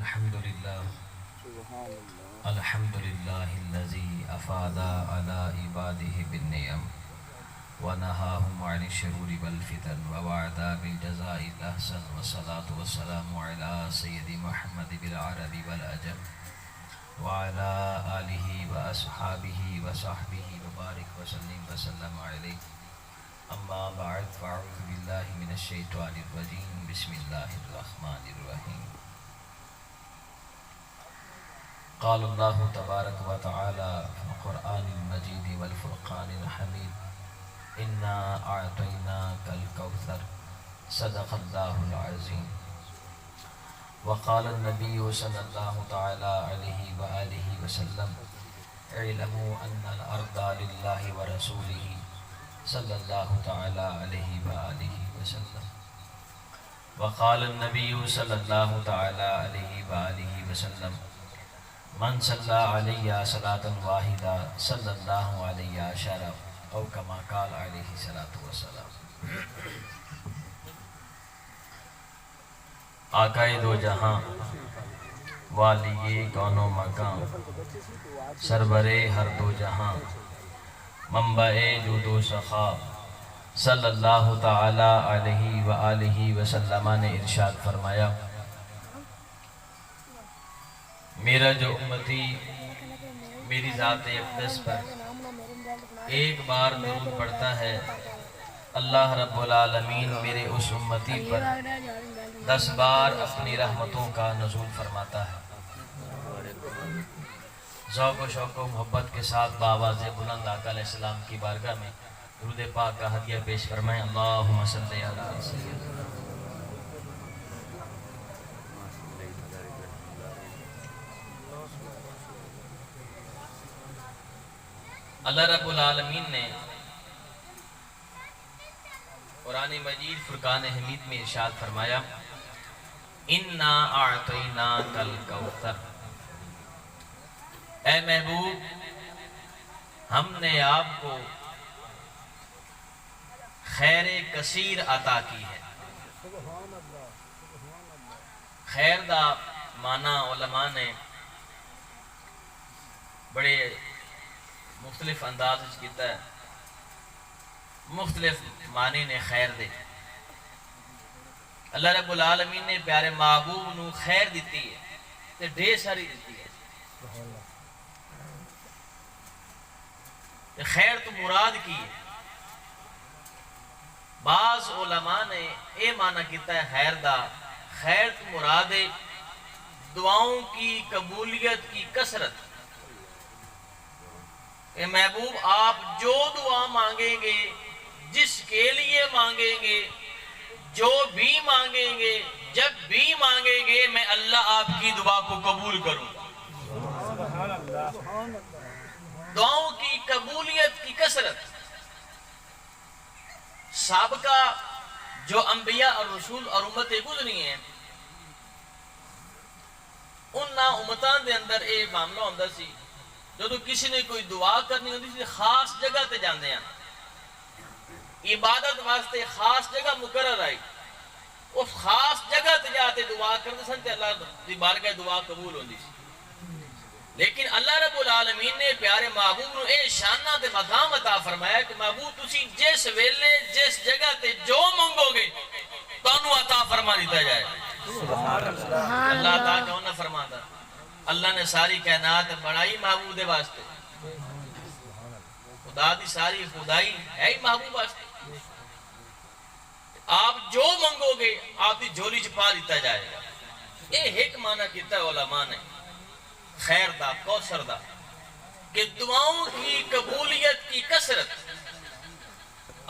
الحمد لله الحمد لله الذي أفاد على عباده بالنعم ونهاهم عن الشرور والفتن ووعد بالجزاء الأحسن والصلاة والسلام على سيد محمد بالعرب والأجم وعلى آله وأصحابه وصحبه وبارك وسلم وسلم عليه أما بعد فأعوذ بالله من الشيطان الرجيم بسم الله الرحمن الرحيم قال الله تبارك وتعالى في القرآن المجيد والفرقان الحميد إنا أعطيناك الكوثر صدق الله العظيم وقال النبي صلى الله تعالى عليه وآله وسلم اعلموا أن الأرض لله ورسوله صلى الله تعالى عليه وآله وسلم وقال النبي صلى الله تعالى عليه وآله وسلم من صلى علي صلاة واحدة صلى الله عليه عشرة او كما قال عليه الصلاة والسلام۔ آقائے دو جہاں والی کون و مکان سربرے ہر دو جہاں منبع جود و سخا صلی اللہ تعالی علیہ وآلہ وسلم نے ارشاد فرمایا، میرا جو امتی میری ذات اقدس پر ایک بار درود پڑھتا ہے، اللہ رب العالمین میرے اس امتی پر 10 بار اپنی رحمتوں کا نزول فرماتا ہے۔ ذوق و شوق و محبت کے ساتھ بآواز بلند آقا علیہ السلام کی بارگاہ میں درود پاک کا ہدیہ پیش فرمائیں۔ اللہم صلی علی سیدنا۔ اللہ رب العالمین نے قرآن مجید فرقان حمید میں ارشاد فرمایا، اِنَّا أَعْطَيْنَاكَ الْكَوْثَرَ، اے محبوب ہم نے آپ کو خیر کثیر عطا کی ہے۔ خیر دا معنی علماء نے بڑے مختلف انداز کیتا ہے، مختلف معنی نے خیر دے۔ اللہ رب العالمین نے پیارے محبوب نو خیر دیتی ہے تے ڈھیر ساری دیتی ہے۔ خیر تو مراد کی ہے، بعض علماء نے اے معنی کیتا ہے خیر دا، خیر تو مراد ہے دعاؤں کی قبولیت کی کثرت۔ اے محبوب آپ جو دعا مانگیں گے، جس کے لیے مانگیں گے، جو بھی مانگیں گے، جب بھی مانگیں گے، میں اللہ آپ کی دعا کو قبول کروں گا۔ دعاؤں کی قبولیت کی کثرت۔ سابقہ جو انبیاء اور رسول اور امتیں گزری ہیں، ان امتان دے اندر اے معاملہ ہوندہ سی، جدو کسی نے کوئی دعا کرنی ہوتی سی خاص جگہ تے جاندے ہیں، عبادت واسطے خاص جگہ مقرر آئی، اس خاص جگہ تے جاتے دعا کرتے سن تے اللہ دی بارگاہ دعا قبول ہوندی سی۔ لیکن اللہ رب العالمین نے پیارے محبوب نو اے شانہ تے مقام عطا فرمایا کہ محبوب تسی جس ویلے جس جگہ تے جو منگو گے تانوں عطا فرما دیتا جائے۔ اللہ عطا کیوں نہ فرماتا؟ اللہ نے ساری کائنات بڑائی محبوب دے واسطے، خدا دی ساری خدائی ہے ہی محبوب واسطے۔ آپ جو منگو گے آپ دی جھولی چھپا دیتا جائے گا۔ یہ ایک معنی کیتا ہے علماء نے خیر دا، کوثر دا، کہ دعاؤں کی قبولیت کی کثرت۔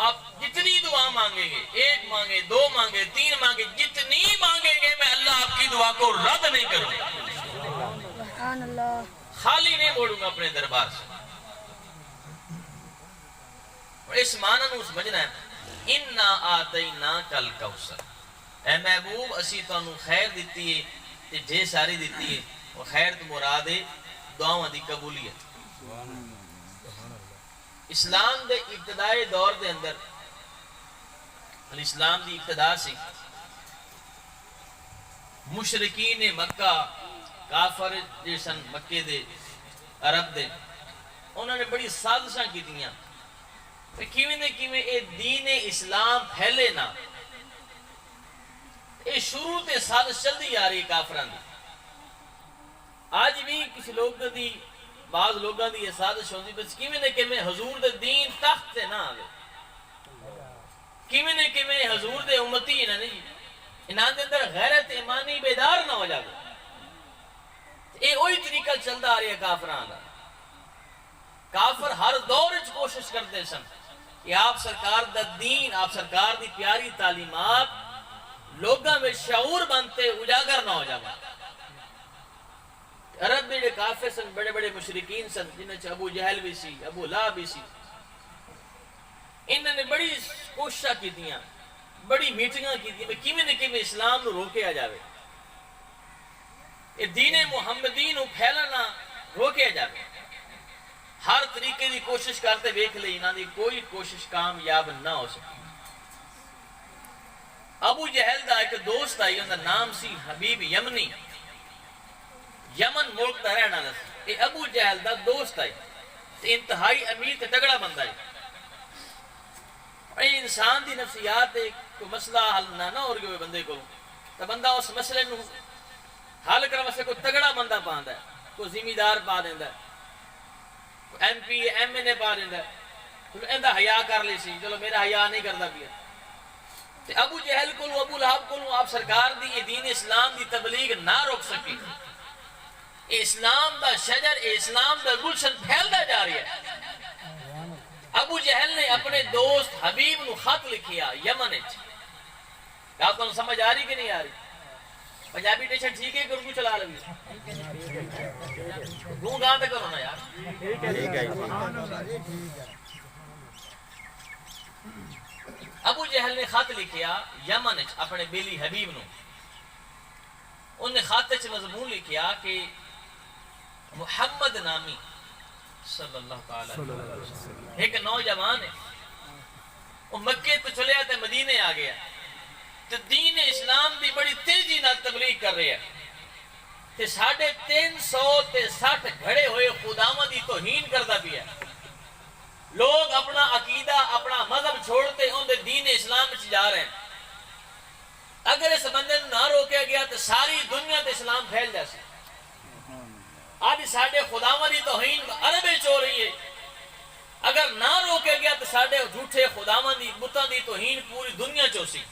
آپ جتنی دعا مانگیں گے، 1 مانگے، 2 مانگے، 3 مانگے، جتنی مانگیں گے میں اللہ آپ کی دعا کو رد نہیں کروں گا، خالی نہیں موڑوں گا اپنے دربار سے۔ اور اس معنی نو سمجھنا ہے، اِنَّا آتَيْنَاكَ الْكَوْثَرَ، اے محبوب اسی تانوں خیر دیتی ہے تے ڈھیر ساری دیتی ہے۔ اور خیر تو مراد ہے دعاؤں دی قبولیت۔ اسلام دے ابتدائی دور دے اندر الاسلام دی ابتدا سی مشرکین مکہ کافر جیسن مکے دے عرب دے انہوں نے بڑی سازشاں کی دیاں کہ کیویں نے کیویں اے دین اسلام پھیلے نہ اے شروع تے سازش چلدی آ رہی کافران دی آج بھی کسی لوگ دی بعض لوگاں دی یہ سازش ہوندی بس کیویں نے کیویں حضور دے دین تخت تے نہ آوے کیویں نے کیویں حضور دے امتی نہ نہیں انہاں دے اندر غیرت ایمانی بیدار نہ ہو جاوے اے وہی طریقہ چلدا آ رہی ہے کافران دا کافر ہر دور وچ کوشش کرتے سن کہ آپ سرکار دا دین آپ سرکار دی پیاری تعلیمات لوگاں میں شعور بنتے اجاگر نہ ہو جاوے عرب میں کافر سن بڑے بڑے مشرکین سن جنہیں چھ ابو جہل بھی سی ابو لہب بھی سی انہوں نے بڑی کوششاں کی دیاں بڑی میٹنگاں کی دیاں کیویں نہ کیویں اسلام نو روکیا جاوے یہ دین محمدی نو پھیلنا روکیا جاوے ہر طریقے دی کوشش کرتے ویکھ لئی انہاں دی کوئی کوشش کامیاب نہ ہو سکی ابو جہل دا ایک دوست آئی ان دا نام سی حبیب یمنی یمن ملک دا رہنا سی یہ ابو جہل دا دوست آئی انتہائی امیر تے تگڑا بندہ ہے اے انسان دی نفسیات دے کوئی مسئلہ حل نہ ہو رہی ہوئے بندے کو تو بندہ اس مسئلے نو حل کرنے واسطے کوئی تگڑا بندہ پاندا ہے کوئی ذمہ دار پا دیندا ہے ایم پی ایم این اے پا دیندا ہے چلو ایندا حیا کر لی سی چلو میرا حیا نہیں کردا پیا تے ابو جہل کو ابو لہب کو آپ سرکار دی یہ دین اسلام دی تبلیغ نہ روک سکی اسلام دا شجر اسلام دا گلشن پھیلدا جا رہی ہے ابو جہل نے اپنے دوست حبیب نو خط لکھیا یمن وچ آپ کو سمجھ آ رہی کہ نہیں آ رہی پنجابی ٹیشن ٹھیک ہے کہ اردو چلا لگی گوں گاں تے کرو نا یار ٹھیک ہے ابو جہل نے خط لکھیا یمن وچ اپنے بیلی حبیب نو انہیں خط وچ مضمون لکھیا کہ محمد نامی صلی اللہ تعالی علیہ وسلم ایک نوجوان ہے وہ مکے تو چلے آتے مدینے آ گیا تو دین اسلام دی بڑی تیزی نہ تبلیغ کر رہے ہیں تے 360 گھڑے ہوئے خداوند دی توہین کردا پیا لوگ اپنا عقیدہ اپنا مذہب چھوڑتے ان دے دین اسلام وچ جا رہے ہیں اگر اس بندے نہ روکیا گیا تو ساری دنیا تے اسلام پھیل جائے آج ساڑھے خداوند دی توہین عرب وچ ہو رہی ہے اگر نہ روکیا گیا تو ساڑھے جھوٹے خداوند دی بتاں دی توہین پوری دنیا چ ہوسی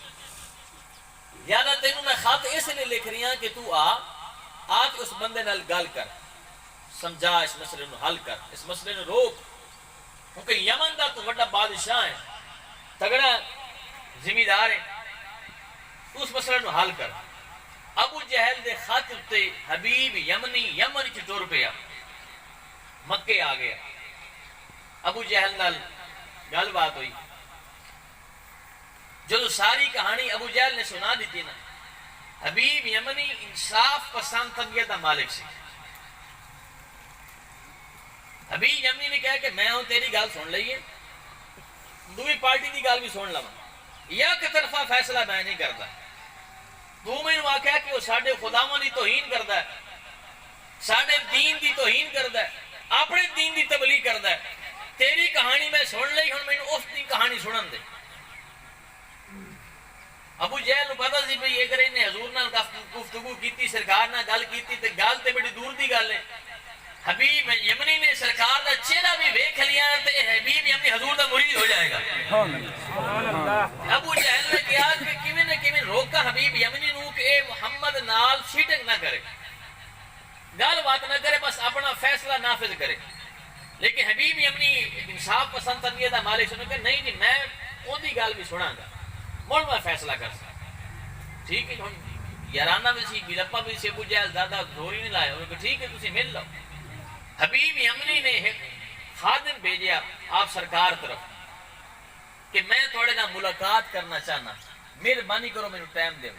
زیادہ تینوں میں خط اس لیے لکھ رہی ہوں کہ تو آ کے اس بندے نال گل کر سمجھا اس مسئلے نو حل کر اس مسئلے نو روک کیونکہ یمن دا تو بڑا بادشاہ ہے تگڑا ذمہ دار ہے تو اس مسئلے نو حل کر ابو جہل دے خط تے حبیب یمنی یمن وچ ٹر پیا مکے آ گیا ابو جہل نال گل بات ہوئی جو ساری کہانی ابو جہل نے سنا دیتی نا حبیب یمنی انصاف پسند طبیعت کا مالک سی حبیب یمنی نے کہا کہ میں ہوں تیری گل سن لئیے دوئی پارٹی دی گل بھی سن لوا یا کہ طرفہ فیصلہ میں نہیں کرتا تو میں نے واقعہ کہ وہ ساڑھے خداوند دی توہین کرتا ہے ساڑھے دین دی توہین کرتا ہے اپنے دین دی تبلیغ کرتا ہے تیری کہانی میں سن لئی ہن میں نے اس دی کہانی سنن دے ابو جہل نو پتہ سی بھئی اگر انہیں حضور نال گفتگو کیتی سرکار نال گل کیتی تے گل تے بڑی دور دی گل ہے حبیب یمنی نے سرکار دا چہرہ بھی ویکھ لیا تے حبیب یمنی حضور دا مرید ہو جائے گا ابو جہل نے کہا کہ کیویں نہ کیویں روکا حبیب یمنی نو کہ اے محمد نال چیٹنگ نہ کرے گل بات نہ کرے بس اپنا فیصلہ نافذ کرے لیکن حبیب یمنی انصاف پسند طبیعت دا مالک سنو کہ نہیں جی میں اون دی گل بھی سناں گا مول میں فیصلہ کر سکتا ٹھیک ہے یارانہ میں سی بلپا بھی سی ابو جہل زیادہ دھوری نہیں لائے انہوں نے کہا ٹھیک ہے تسی مل لو حبیب یمنی نے ایک خادم بھیجیا آپ سرکار طرف کہ میں تھوڑے نہ ملاقات کرنا چاہنا مہربانی کرو میرے ٹائم دے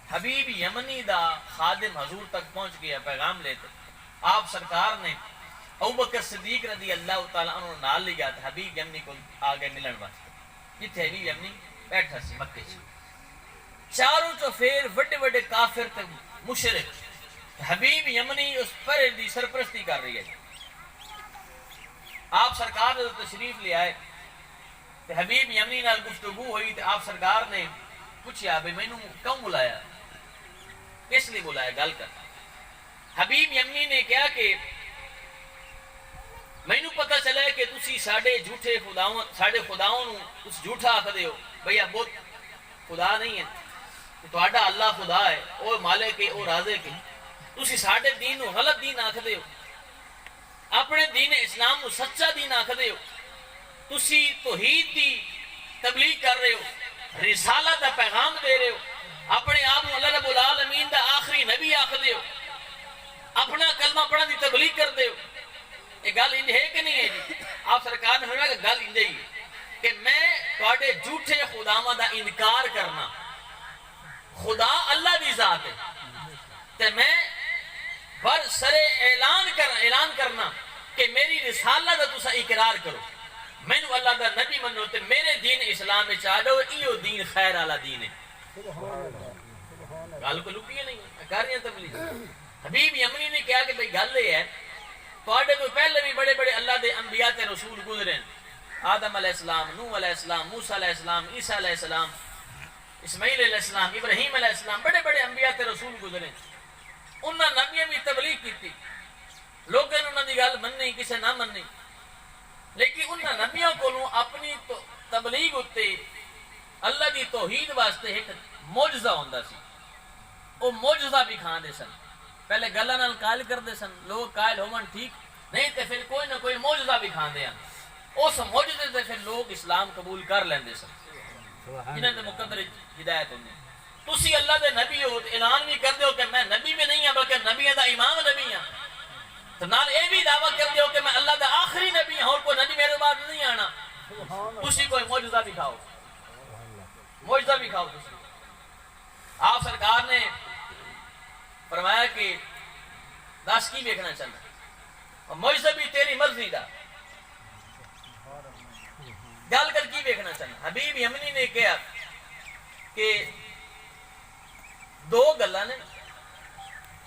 حبیب یمنی دا خادم حضور تک پہنچ گیا پیغام لیتے آپ سرکار نے ابوبکر صدیق رضی اللہ تعالیٰ عنہ نال لیا تھا حبیب یمنی کو آگے ملن واسطے جتھے حبیب یمنی بیٹھا سی مکے سے چاروں تو پھر بڑے بڑے کافر تے مشرک حبیب یمنی اس پرے دی سرپرستی کر رہی ہے. آپ سرکار نے تشریف لے آئے تے حبیب یمنی نال گفتگو ہوئی تے آپ سرکار نے پوچھا بھئی مینوں کیوں بلایا, کس لیے بلایا, گل کر. حبیب یمنی نے کہا کہ مینوں پتہ چلا ہے کہ تسی ساڈے جھوٹے خداؤں ساڈے خداؤں نو تسی جھوٹا آکھدے ہو, بھئی بت خدا نہیں ہے, تہاڈا اللہ خدا ہے, او مالک ہے, او رازق ہے. تسی ساڈے دین نو غلط دین آکھدے ہو, اپنے دین اسلام نو سچا دین آکھدے ہو. تسی توحید دی تبلیغ کر رہے ہو, رسالت دا پیغام دے رہے ہو, اپنے آپ اللہ رب العالمین دا آخری نبی آکھدے ہو, اپنا کلمہ پڑھن دی تبلیغ کردے ہو. یہ گل انج ہے کہ نہیں ہے جی؟ آپ سرکار نے فرمایا کہ گل انج ہی ہے کہ میں تواڈے جھوٹے خداواں دا انکار کرنا, خدا اللہ دی ذات ہے تے میں بر سر اعلان کرنا کہ میری رسالت دا تسا اقرار کرو, مینوں اللہ دا نبی منو تے میرے دین اسلام وچ آ جاؤ, ایو دین خیر والا دین ہے. گل کو لکیے نہیں کر رہی ہیں تبلیغ. حبیب یمنی نے کہا کہ بھئی گل یہ ہے تواڈے تو پہلے بھی بڑے بڑے اللہ دے انبیاء تے رسول گزرے ہیں, آدم علیہ السلام, نوح علیہ السلام, موسیٰ علیہ السلام, عیسیٰ علیہ السلام, اسماعیل علیہ السلام, ابراہیم علیہ السلام, بڑے بڑے انبیاء تے رسول گزرے. انہاں نبیوں بھی تبلیغ کیتی, لوگوں نے انہاں دی گل مننی کسے نہ مننی, لیکن انہاں نبیوں کولوں اپنی تبلیغ اتے اللہ دی توحید واسطے ایک معجزہ ہوندا سی. او معجزہ بھی کھاندے سن, پہلے گلاں نال قائل کردے سن, لوگ قائل ہون ٹھیک نہیں تے پھر کوئی نہ کوئی معجزہ بھی کھاندے ہیں, اس معجزے سے پھر لوگ اسلام قبول کر لیندے سن. انہاں دے مقدر ہدایت ہوندی. تسی اللہ دے نبی ہو, اعلان بھی کردے ہو کہ میں نبی بھی نہیں ہوں بلکہ نبیوں دا امام نبی ہوں, تو نال اے بھی دعویٰ کردے ہو کہ میں اللہ دا آخری نبی ہوں اور کوئی نبی میرے بعد نہیں آنا. تسی کوئی معجزہ بھی کھاؤ, معجزہ بھی کھاؤ تسی. آپ سرکار نے فرمایا کہ دس کی دیکھنا چاہنا, اور معجزہ بھی تیری مرضی دا, گل کر کی دیکھنا چاہنا. حبیب یمنی نے کہا کہ دو گلاں نے,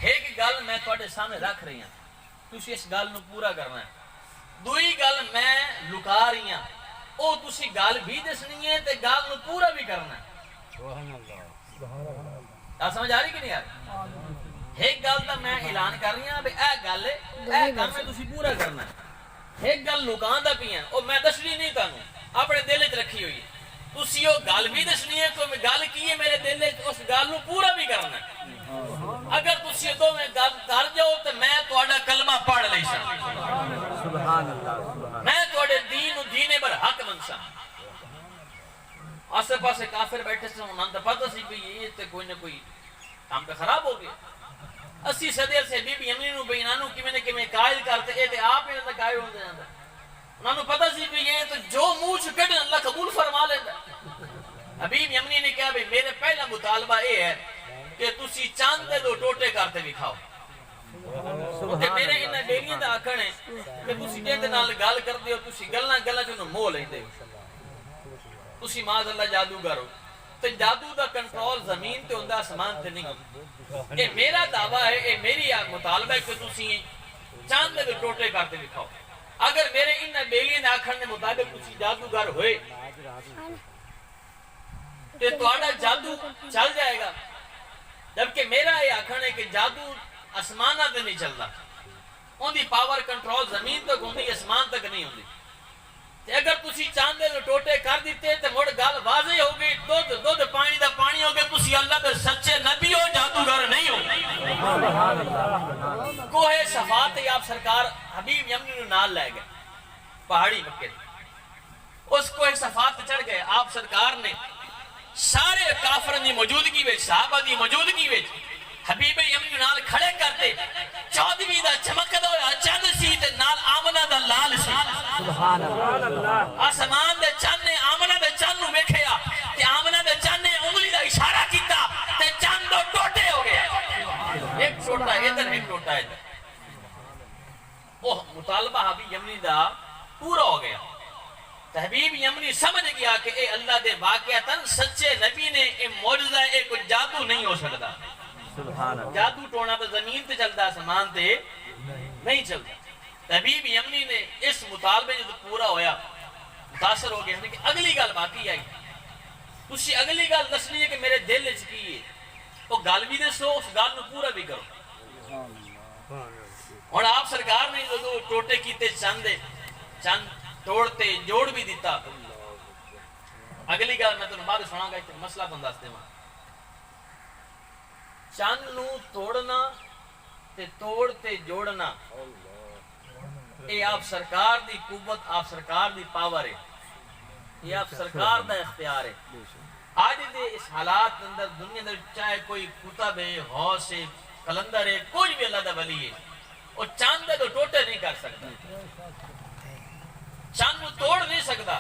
ایک گل میں تواڈے سامنے رکھ رہی ہوں, تسی اس گل نو پورا کرنا ہے. دوئی گل میں لکا رہی ہوں, او تسی گل بھی دسنی ہے تے گل نو پورا بھی کرنا ہے. سبحان اللہ. سمجھ آ رہی کہ نہیں آ رہی؟ ایک گل تو میں اعلان کر رہی ہوں بھئی اے گل ہے, اے کام میں تسی پورا کرنا ہے. ایک گل لکان دا پی ہیں, او میں دسنی نہیں تانوں, اپنے دل وچ رکھی ہوئی ہے. تسی او گل بھی دسنی ہے, کوئی گل کی ہے میرے دل وچ, اس گل نو پورا بھی کرنا ہے. اگر تسی دو میں گل کر جاؤ تے میں تہاڈا کلمہ پڑھ لئی سا, سبحان اللہ, میں تہاڈے دین نو دینے بر حق منسا. آسے پاسے کافر بیٹھے سے انہاں تے پتہ سی کہ یہ تے کوئی نہ کوئی کام تے خراب ہو گیا. 80 صدی سے بی بی یمنی نو بینانو کیویں نہ کیویں قائل کرتے, اے تے آپ انہاں دا قائل ہوندے جاندا. انہاں نو پتہ سی کہ یہ تو جو منہ چ کڈن اللہ قبول فرما لیندا. حبیب یمنی نے کہا بھئی میرے پہلا مطالبہ اے ہے کہ تسی چاند دے دو ٹوٹے کرتے بھی کھاؤ. کہ میرے انہاں بیلیاں دا آکھن ہے کہ تسی جے نال گل کردے ہو, تسی گلاں چ انہاں موہ لیندے ہو, تسی معاذ اللہ جادوگر ہو. تو جادو دا کنٹرول زمین تے ہوندا, آسمان تے نہیں ہوندا. یہ میرا دعویٰ ہے, یہ میری مطالبہ ہے کہ تسی چاند دے ٹوٹے کرتے بھی کھاؤ. اگر میرے انہاں بیلیاں دے آکھن دے مطابق تسی جادوگر ہوئے تے تہاڈا جادو چل جائے گا, جبکہ میرا یہ آکھن ہے کہ جادو آسماناں تے نہیں چلدا, اون دی پاور کنٹرول زمین تک ہوندی, آسمان تک نہیں ہوندی. اگر تسی چاندے دے ٹوٹے کر دیتے تے مڑ گل واضح ہو گئی, دودھ پانی دا پانی ہو گیا, تسی اللہ دے سچے نبی ہو, جادوگر نہیں ہو. کوہ صفا تے آپ سرکار حبیب یمنی نو نال لے گئے پہاڑی مکے. اس کوہ صفا تے چڑھ گئے. آپ سرکار نے سارے کافرن دی موجودگی وچ, صحابہ دی موجودگی وچ حبیب یمنی نال کھڑے کرتے. 14ویں دا چمکدا ہویا چند سی تے نال آمنہ دا لال سی. سبحان اللہ. آسمان دے چند نے آمنہ دے چند نو ویکھیا تے آمنہ دے چند نے انگلی دا اشارہ کیتا تے چند دو ٹوٹے ہو گیا. ایک ٹوٹا ادھر, ایک ٹوٹا ادھر. وہ مطالبہ حبیب یمنی دا پورا ہو گیا. حبیب یمنی سمجھ گیا کہ اے اللہ دے واقعتاً سچے نبی نے اے معجزہ اے کوئی جادو نہیں ہو سکتا. جادو ٹونا تو زمین تے چلتا آسمان تے نہیں چلتا. طبیب یمنی نے اس مطالبے جو پورا ہویا متاثر ہو گیا کہ اگلی گل باقی آئی. تسی اگلی گل دسنی ہے کہ میرے دل وچ کی ہے وہ گل بھی دسو اس گل نو پورا بھی کرو. ہن آپ سرکار نے جو ٹوٹے کیتے چند توڑتے جوڑ بھی دیتا. اگلی گل میں تمہیں بعد سنا گا مسئلہ تم دس دے. چند نو توڑنا تے توڑ تے جوڑنا اے آپ سرکار دی قوت آپ سرکار دی پاور ہے. یہ آپ سرکار دا اختیار ہے. آج دے اس حالات اندر دنیا اندر چاہے کوئی کتب ہے غوث ہے کلندر ہے کوئی بھی اللہ دا ولی ہے وہ چاند دے تو ٹوٹے نہیں کر سکتا چاند نو توڑ نہیں سکتا.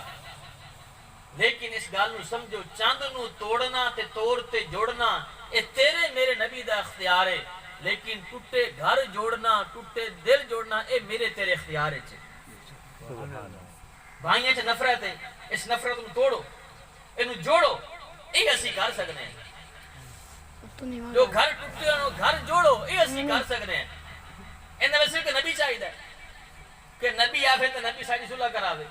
لیکن اس گل نو سمجھو چاند نو توڑنا تے توڑ تے جوڑنا اے تیرے میرے نبی دا اختیار ہے. لیکن ٹوٹے گھر جوڑنا ٹوٹے دل جوڑنا اے میرے تیرے اختیار ہے. بھائیاں چ نفرت ہے اس نفرت نو توڑو اینو جوڑو یہ اسی کر سکنے ہیں. جو گھر ٹوٹے ہیں گھر جوڑو یہ اسی کر سکنے ہیں. انہاں ویسے کہ نبی چاہیے کہ نبی آوے تے نبی ساری صلح کراوے.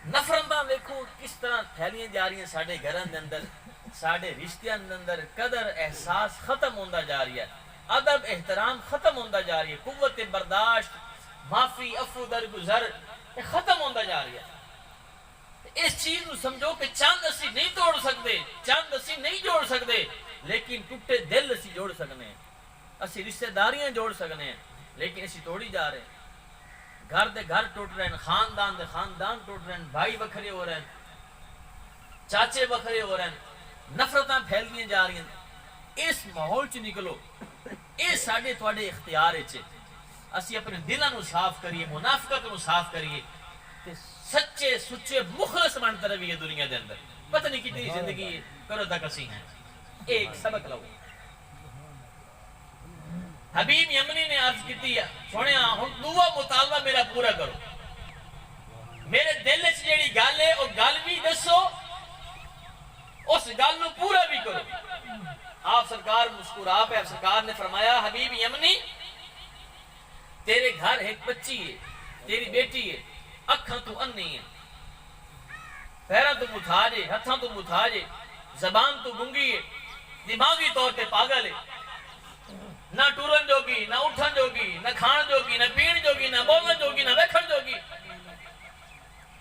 نفرتاں دیکھو کس طرح پھیلیاں جا رہی ہیں ساڈے گھراں دے اندر ساڈے رشتیاں دے اندر. قدر احساس ختم ہوندا جا رہی ہے ادب احترام ختم ہوندا جا رہی ہے قوت برداشت معافی عفو درگزر ختم ہوندا جا رہی ہے. اس چیز کو سمجھو کہ چند اسی نہیں توڑ سکتے چند اسی نہیں جوڑ سکتے لیکن ٹوٹے دل اسی جوڑ سکنے ہیں. اسی رشتہ داریاں جوڑ سکنے ہیں لیکن اسی توڑی جا رہے ہیں. گھر دے گھر ٹوٹ رہے ہیں خاندان دے خاندان ٹوٹ رہے ہیں بھائی وکھرے ہو رہے ہیں چاچے وکھرے ہو رہے ہیں نفرتاں پھیلدیاں جا رہی ہیں. اس ماحول چ نکلو اے ساڈے تواڈے اختیار وچ اسی اپنے دلاں نو صاف کریے منافقت نو صاف کریے تے سچے سچے مخلص بن کر رہیے دنیا دے اندر. پتہ نہیں کتنی زندگی کرو تک اسی ہیں. ایک سبق لو. حبیب یمنی نے عرض کیتی ہے سنیا ہن دعا مطالبہ میرا پورا کرو میرے دل وچ جیڑی گل ہے او گل بھی دسو اس گل نو پورا بھی کرو. آپ سرکار مسکرا پہ آپ سرکار نے فرمایا حبیب یمنی تیرے گھر ایک بچی ہے تیری بیٹی ہے اکھاں تو انی ہے پیراں تو متھاج ہے ہتھاں تو متھاج ہے زبان تو گنگی ہے دماغی طور پہ پاگل ہے نہ ٹورن جوگی نہ اٹھن جوگی نہ کھان جوگی نہ پین جوگی نہ بولن جوگی نہ ویکھن جوگی.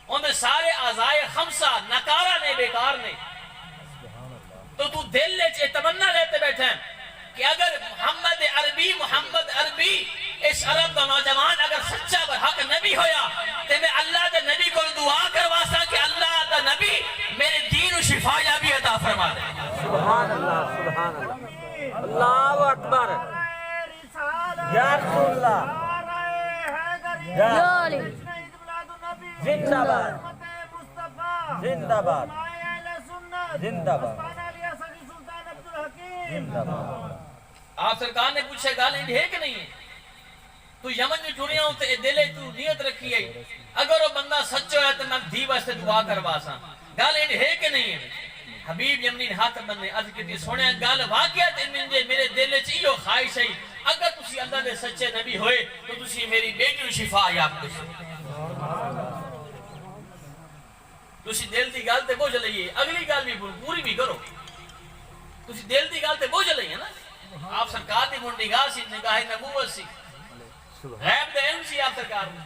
ان سارے اعضائے خمسہ نکارہ نے بیکار نے. تو دل وچ تمنا لیتے بیٹھے ہیں کہ اگر محمد عربی اس عرب کا نوجوان اگر سچا برحق نبی ہویا تو میں اللہ دے نبی کو دعا کروا سا کہ اللہ دا نبی میرے دین و شفا یابی عطا فرما دے. سبحان اللہ سبحان اللہ اللہ اکبر یا رسول اللہ یا علی زندہ باد زندہ باد زندہ باد زندہ باد. آپ سرکار نے پوچھا گل ہے کہ نہیں ہے تو یمن میں ٹریا ہوں تے دل تو نیت رکھی ہے اگر وہ بندہ سچا ہے تو میں دھی واسطے دعا کروا سا گل ہے کہ نہیں ہے. حبیب یمنی نے ہاتھ بننے عرض کی سونے گل واقعات میرے دل وچ ایو خواہش ہے اگر تسی اللہ دے سچے نبی ہوئے تو تسی میری بیٹی نو شفا یاب کرو. تسی دل دی گل تے بوجھ لئیے اگلی گل بھی پوری بھی کرو. تسی دل دی گل تے بوجھ لئیے نا. آپ سرکار دی نگاہ سی نگاہ نبوت سی غیب دے علم سی آپ سرکار نے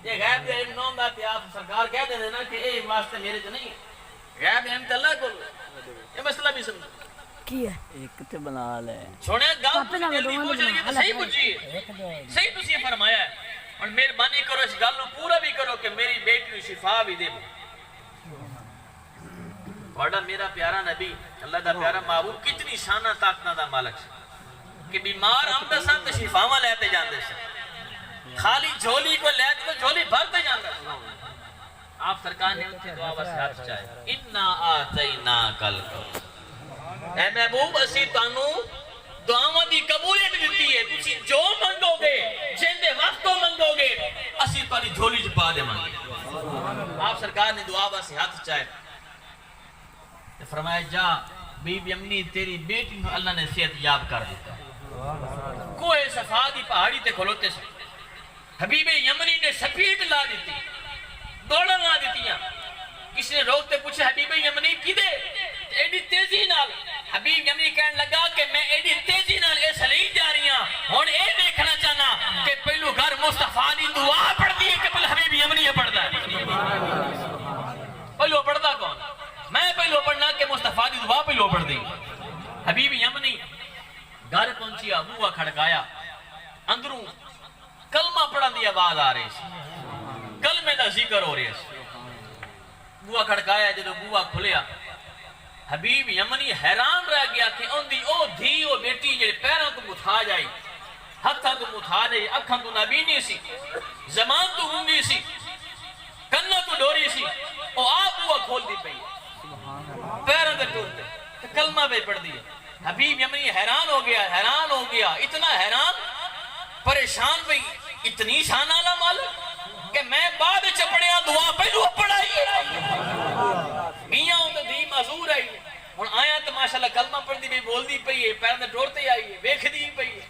یہ غیب دے علم نہ ہوندا تے آپ سرکار کہہ دے نا کہ اے واسطے میرے تے نہیں ہے غیب علم تے اللہ کو یہ مسئلہ بھی سمجھو کی ہے ایک تے بنا لے سونے گل تسی دل دی بوجھ لئیے تے صحیح بوجھیے صحیح تسی فرمایا ہے اور مہربانی کرو اس گل نو پورا بھی کرو کہ میری بیٹی نو شفا بھی دے. بڑا میرا پیارا نبی اللہ دا پیارا محبوب کتنی شانہ طاقتاں دا مالک کہ بیمار آمدہ سن تو شفاواں لیتے جاندے سن خالی جھولی کو لیتے تو جھولی بھرتے جاندے سن. آپ سرکار نے ان کی دعا واسطے چاہے انا آتیناک الکوثر اے محبوب اسی تانوں دعاواں دی قبولیت دیتی ہے تسی جو منگو گے جن دے وقت تو منگو گے اسی تاری جھولی چ پا دے مانگے. آپ سرکار نے دعا واسطے ہاتھ چاہے فرمایا جا بی بی امنی تیری بیٹی کو اللہ نے صحت یاب کر دیتا ہے۔ کوئے صفا دی پہاڑی تے کھلوتے سے حبیب یمنی نے سپیٹ لا دیتی، دوڑن لا دیتیاں۔ کسی نے روکتے پوچھے حبیب یمنی کی دے ایڈی تیزی نال؟ حبیب یمنی کہنے لگا کہ میں ایڈی تیزی نال اس لیے جا رہی ہوں ہن اے دیکھنا چاہنا کہ پہلو گھر مصطفیٰ دی دعا پڑھ دی ہے کہ پہلو حبیب یمنی پڑھدا ہے؟ پہلو پڑھدا کون؟ میں پہلو پڑھنا کہ مصطفیٰ دی دعا پہلو پڑھ دی؟ حبیب یمنی گھر پہنچی، بوا کھڑکایا، اندروں کلمہ پڑھن دی آواز آ رہی سی، کلمے دا ذکر ہو رہی سی۔ بوا کھڑکایا، جدو بوا کھلیا حبیب یمنی حیران رہ گیا کہ ان دی او دھی او بیٹی جڑے پیروں کو متھا جائی، ہتھاں تو متھا جائی، اکھاں تو نابینی سی، زمان تو گنگی سی، کنہ تو ڈوری سی، او آپ بوا کھول دی پئی پیروں دے ٹوٹتے کلمہ بے پڑھ دی۔ حبیب یمنی حیران ہو گیا، اتنا حیران پریشان پئی، اتنی شان والا مالک کہ میں بعد چپڑیاں دعا پہلو پڑھائی گیاں تو دی معذور آئی ہن آیا تو ماشاءاللہ کلمہ پڑھ دی پئی، بول دی پئی، پیر دے ٹوٹتے آئی، ویکھ دی پئی۔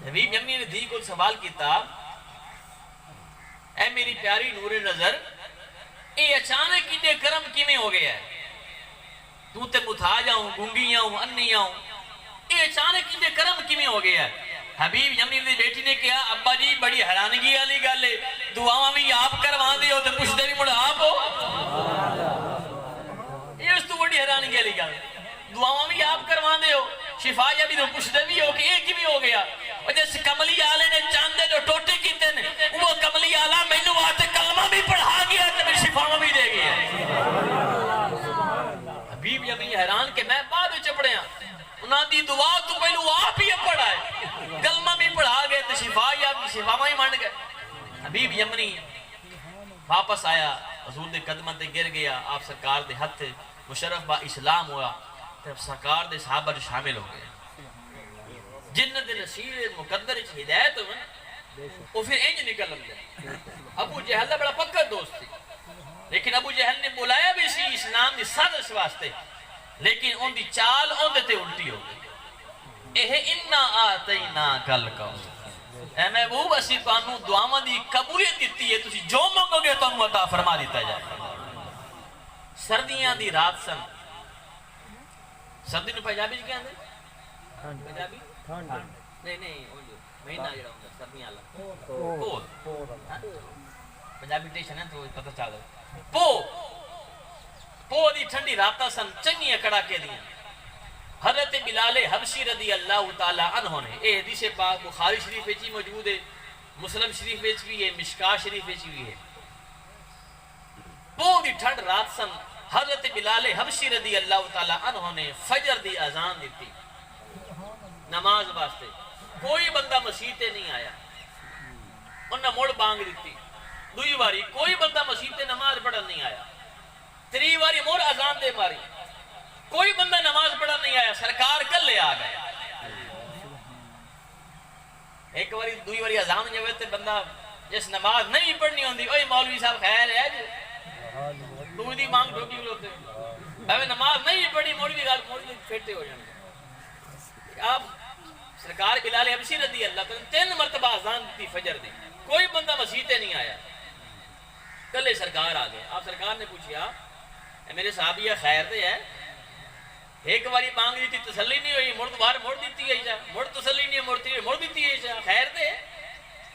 حبیب یمنی نے دی کو سوال کیتا، اے میری پیاری نور نظر، اے اچانک اتنے کرم کیویں ہو گیا ہے؟ تو تے متھا جاؤں، گنگی آؤں، انی آؤں، اے اچانک اتنے کرم کیویں ہو گیا ہے؟ حبیب یمنی دی بیٹی نے کہا، ابا جی بڑی حیرانگی والی گل ہے، دعاواں بھی آپ کروا دے ہو تے پوچھدے بھی مڑ آپ ہو؟ یہ اس تو بڑی حیرانگی والی گل، دعاواں بھی آپ کروا دے ہو، شفا یا بھی تو پوچھدے بھی ہو کہ یہ کیویں ہو گیا؟ اور جس کملی آلے نے چاندے جو ٹوٹے کیتے نے، وہ کملی آلہ مینوں آتے کلمہ بھی پڑھا گیا تے شفاواں بھی دے گیا۔ حبیب یمنی حیران کہ میں بعد چپڑے ہاں، انہاں دی دعا تو پہلو آپ ہی پڑھا ہے، کلمہ بھی پڑھا گئے تو شفا یا شفاواں ہی مان گئے۔ حبیب یمنی واپس آیا، حضور دے قدماں تے گر گیا، آپ سرکار دے ہتھ مشرف با اسلام ہوا، تب سرکار دے صحابہ جو شامل ہو گئے۔ جنت دے نصیب مقدر وچ ہدایت ہو وہ پھر انج نکل لگے۔ ابو جہل دا بڑا پکا دوست تھی، لیکن ابو جہل نے بلایا بھی سی اسلام دی سازش واسطے، لیکن ان دی چال ان تے الٹی ہو گئی۔ اے انا آتینا کل کا، اے محبوب اسی تانوں دعاواں دی قبولیت دتی ہے، تسی جو منگو گے تانوں عطا فرما دیتا جائے۔ سردیاں دی رات سن، سردی نوں پنجابی وچ کہندے پنجابی نہیں مہینہ جڑا ہوندا سردیاں والا پنجابی ٹیشن ہے تو پتہ چل پو دی ٹھنڈی راتاں سن، چنگیاں کڑاکے دیاں۔ حضرت بلال حبشی رضی اللہ تعالی عنہ نے، اے حدیث پاک بخاری شریف وچ موجود ہے، مسلم شریف وچ بھی ہے، مشکاہ شریف وچ بھی ہے۔ پو دی ٹھنڈ رات سن، حضرت بلال حبشی رضی اللہ تعالی عنہ نے فجر دی اذان دیتی نماز واسطے۔ کوئی بندہ مسجد تے نہیں آیا، انہاں مڑ بانگ دیتی دوئی باری، کوئی بندہ مسجد تے نماز پڑھن نہیں آیا، تری باری مور اذان دے ماری، کوئی بندہ نماز پڑھن نہیں آیا، سرکار کلے آ گئے۔ ایک باری دوئی باری اذان جب تے بندہ جس نماز نہیں پڑھنی ہوندی، اوہ مولوی صاحب خیر ہے جی تو دی مانگ ٹھوکی کھلوتے، اے نماز نہیں پڑھی مولوی گل مولوی پھیٹے ہو جاندے۔ آپ سرکار بلال حبشی رضی اللہ تعالیٰ 3 مرتبہ اذان دی فجر دی، کوئی بندہ مسجد تے نہیں آیا، کلے سرکار آ گئے۔ آپ سرکار نے پوچھا، اے میرے صحابیہ خیر تے ہے؟ ایک باری مانگ دیتی تسلی نہیں ہوئی، مڑ دوبارہ مڑ دیتی ہے جا، مڑ تسلی نہیں مرتی مڑ دیتی ہے جا، خیر تے؟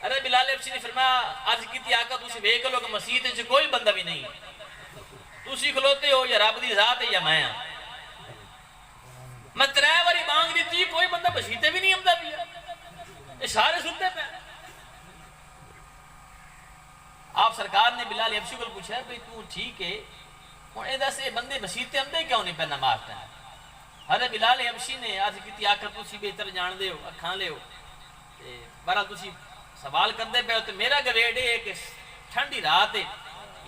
ارے بلال حبشی نے فرمایا، عرض کیتی آقا تسی ویکھ لو کہ مسجد وچ کوئی بندہ بھی نہیں، تسی کھلوتے ہو یا رب دی ذات ہے یا میں ہاں۔ میں 3 باری مانگ دیتی، کوئی بندہ مسجد تے بھی نہیں آندا پیا، یہ سارے سنتے پے۔ آپ سرکار نے بلال حبشی کو پوچھا، بھئی تو ٹھیک ہے ہن اے دس اے بندے مسجد تے آندے کیوں نہیں پے نماز پڑھن؟ حضرت بلال حبشی نے عرض کیتی آقا تسی بہتر جان دے ہو، اکھاں لے ہو، بہرحال تسی سوال کردے پے ہو تے میرا گویڈ ہے کہ ٹھنڈی رات ہے،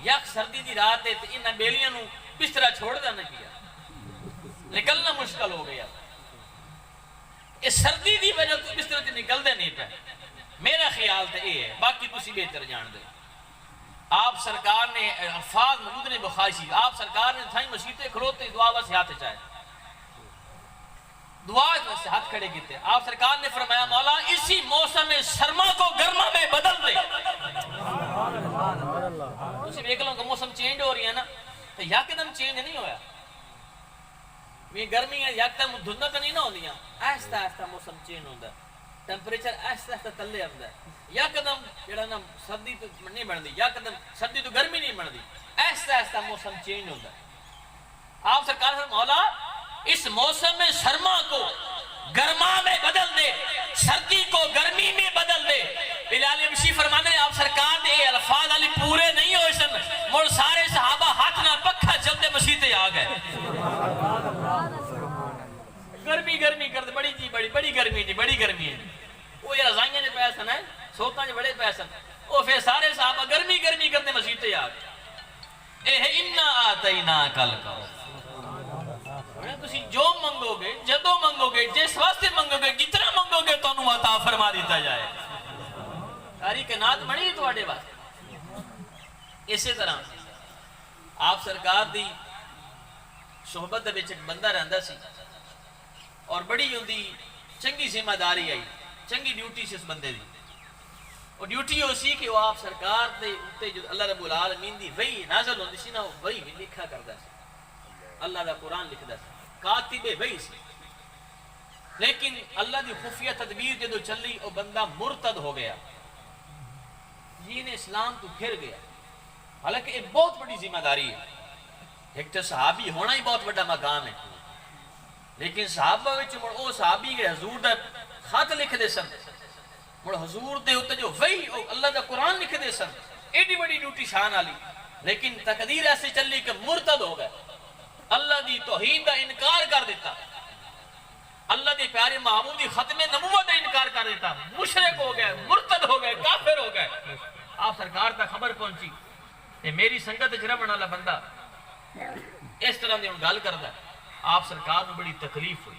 یک سردی دی رات ہے تے انہاں بیلیاں نوں بسترا چھوڑ دینا پیا، نکلنا مشکل ہو گیا، اس سردی دی وجہ تو بستر تے نکل دے نہیں پے، میرا خیال تے یہ ہے، باقی تسی بہتر جان دے۔ آپ سرکار نے الفاظ موجود نے بخاری شریف، آپ سرکار نے تھائی مسجد کھلوتے دعا بس ہاتھ چاہے دعا سے ہاتھ کھڑے کیتے، آپ سرکار نے فرمایا مولا اسی موسم سرما کو گرما میں بدل دے۔ اسی دیکھ لوں کہ موسم چینج ہو رہی ہے نا، تو یکدم چینج نہیں ہویا، یہ گرمی ہے یکدم دھندہ تو نہیں نہ ہوندی، آہستہ آہستہ موسم چینج ہوتا ہے، ٹیمپریچر آہستہ آہستہ تلے آتا ہے، یکدم جڑا نا سردی تو نہیں بنتی، یکدم سردی تو گرمی نہیں بنتی، آہستہ آہستہ موسم چینج ہوتا ہے۔ آپ سرکار نے مولا اس موسم سرما کو گرما میں بدل دے، سردی کو گرمی میں بدل دے۔ بلال حبشی فرمانے آپ سرکار نے یہ الفاظ علی پورے نہیں ہوئے سن، مر سارے صحابہ ہاتھ نہ پکھا چلتے مسیطے آ گئے۔ گرمی گرمی کرتے بڑی جی بڑی گرمی جی بڑی گرمی ہے، وہ یہ رضائیاں جو پیسن ہے سوتاں جو بڑے پیسن، وہ پھر سارے صحابہ گرمی گرمی کرتے مسیطے آ گئے۔ اے اِنَّا آتَيْنَاكَ الْكَوْثَرَ، تسی جو منگو گے جدو منگو گے جس واسطے منگو گے جتنا منگو گے تو انہوں عطا فرما دیتا جائے۔ ساری کائنات بڑی تو آڑے بات۔ اسی طرح آپ سرکار دی صحبت دے وچ ایک بندہ رہندا سی اور بڑی ہوندی چنگی ذمہ داری آئی، چنگی ڈیوٹی سی اس بندے دی، اور ڈیوٹی ہو سی کہ وہ آپ سرکار دے اتے جو اللہ رب العالمین دی وحی نازل ہوندی سی نا، وہ وحی بھی لکھا کردا سی، اللہ دا قرآن لکھدا سی، کاتب وحی سی۔ لیکن اللہ دی خفیہ تدبیر جدو چلی وہ بندہ مرتد ہو گیا، دین اسلام تو پھر گیا۔ حالانکہ ایک بہت بڑی ذمہ داری ہے، ایک تو صحابی ہونا ہی بہت بڑا مقام ہے، لیکن صحابہ وچ مڑ او صحابی کے حضور دا خط لکھ دے سن، مڑ حضور دے ہوتے جو وحی اللہ دا قرآن لکھ دے سن، ایڈی بڑی ڈیوٹی شان والی، لیکن تقدیر ایسے چلی کہ مرتد ہو گئے، اللہ دی توحید دا انکار کر دیتا، اللہ دی پیارے محبوب دی ختم نبوت دا انکار کر دیتا، مشرک ہو گئے، مرتد ہو گئے، کافر ہو گئے۔ آپ سرکار تک خبر پہنچی کہ میری سنگت اجرا بنا لا بندہ اس طرح دی گل کردا ہے۔ آپ سرکار نے بڑی تکلیف ہوئی،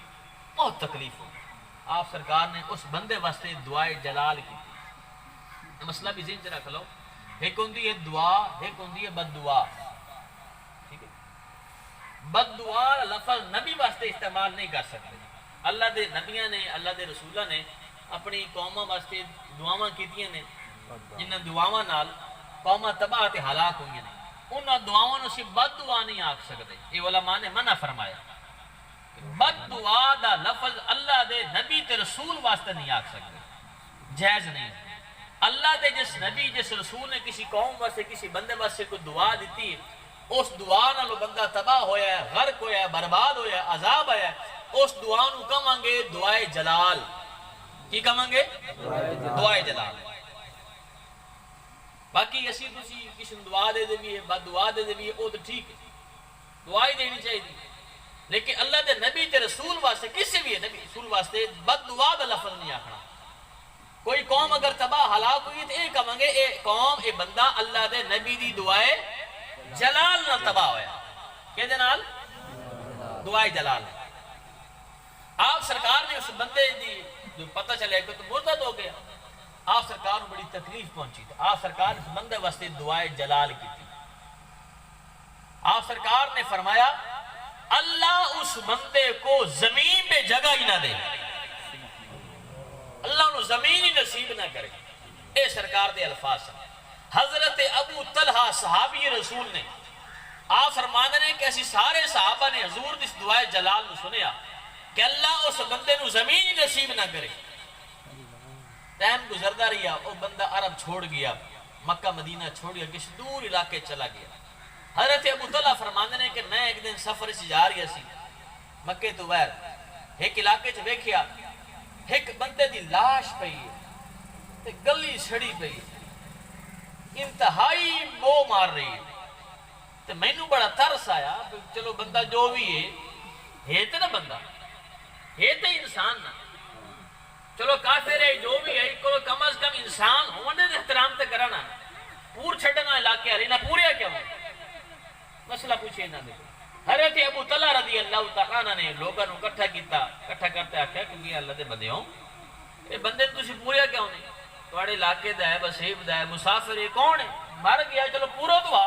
بہت تکلیف ہوئی۔ آپ سرکار نے اس بندے واسطے دعائے جلال کی، مسئلہ بھی ذہن چ رکھ لو، ایک ہوندی ہے دعا، ایک ہوندی ہے بد دعا، ٹھیک ہے؟ بد دعا لفظ نبی واسطے استعمال نہیں کر سکتے، اللہ دے نبیاں نے اللہ دے رسولہ نے اپنی قوماں واسطے دعاواں کیتیاں نے، جنہاں دعاواں نال قوماں تباہ تے ہلاک ہوئی نے، انہاں دعاواں نوں اسی بد دعا نہیں آکھ سکتے، یہ علماء نے منع فرمایا۔ بد دعا دا لفظ اللہ دے نبی تے رسول واسطے نہیں آکھ سکتے، جائز نہیں۔ اللہ دے جس نبی جس رسول نے کسی قوم واسطے کسی بندے واسطے کوئی دعا دیتی، اس دعا نال بندہ تباہ ہویا ہے، غرق ہویا ہے، برباد ہویا ہے، عذاب آیا ہے، اس دعا نو کہاں گے دعائے جلال۔ کی کہاں گے؟ دعائے جلال۔ باقی اسی تسی کسی دعا دے دے بھی ہے، بد دعا دے دے بھی ہے، وہ تو ٹھیک ہے، دعا ہی دینی چاہیے، لیکن اللہ دے نبی تے رسول واسطے کسی بھی ہے نبی رسول واسطے بد دعا دا لفظ نہیں آکھنا۔ کوئی قوم اگر تباہ ہلاک ہوئی تو یہ کہاں گے اے قوم اے بندہ اللہ دے نبی دی دعائے جلال نہ تباہ ہویا۔ کہ دے نال؟ دعائے جلال۔ آپ سرکار نے اس بندے دی جو پتہ چلے کہ تو مرتد ہو گیا، آپ سرکار کو بڑی تکلیف پہنچی تھی، آپ سرکار اس بندے واسطے دعائے جلال کی تھی۔ آپ سرکار نے فرمایا اللہ اس بندے کو زمین پہ جگہ ہی نہ دے، اللہ انہوں زمین ہی نصیب نہ کرے، اے سرکار دے الفاظ ہیں۔ حضرت ابو طلحہ صحابی رسول نے آپ فرمانے نے کہ ایسی سارے صحابہ نے حضور اس دعائے جلال میں سنیا کہ اللہ اس بندے نو زمین ہی نصیب نہ کرے۔ ٹائم گزردا رہیا، وہ بندہ عرب چھوڑ گیا، مکہ مدینہ چھوڑ گیا، کسی دور علاقے چلا گیا۔ حضرت ابو طلحہ فرمانے نے کہ میں ایک دن سفر سے جا رہا سی مکے تو باہر، ایک علاقے چ ویکھیا ایک بندے دی لاش پئی ہے تے گلی سڑی پئی ہے، انتہائی بو مار رہی ہے، تے مینوں بڑا ترس آیا، چلو بندہ جو بھی ہے تے نا بندہ ہے تے انسان نہ، چلو کافر ہے جو بھی ہے، کم از کم انسان ہونے دے احترام تے کرنا، پور چھڑنا علاقے ہری نہ پوریا کیوں ہے؟ مسئلہ پوچھے نہ دے۔ حضرت ابو طلحہ رضی اللہ تعالیٰ نے لوگوں کو اکٹھا کیتا، اکٹھا کرتے آکھیا کیونکہ اللہ دے بندے ہوں، یہ بندے تسی پوریا کیوں نہیں؟ تواڈے علاقے دا ہے، بسیب دا ہے، مسافر ہے، کون ہے؟ مر گیا چلو پورا دعا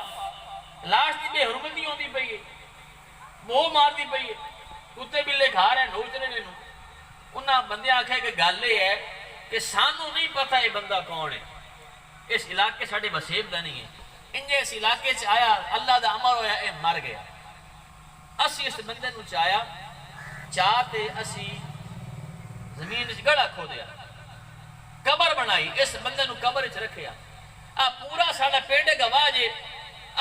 لاش کی بے حرمتی ہوندی پئی ہے بو مارتی پئی ہے کتے بلے کھا رہے ہیں نوچ رہے ہیں انہاں بندے آکھے کہ گل یہ ہے کہ سانو نہیں پتہ یہ بندہ کون ہے اس علاقے ساڈے وسیب دا نہیں ہے انجے اس علاقے چ آیا اللہ دا امر ہویا اے مر گیا اسی اس بندے نو چایا چاہتے اسی زمین وچ گڑا کھودیا قبر بنائی اس بندے نو قبر وچ رکھیا پورا ساڈا پنڈ گواہ جے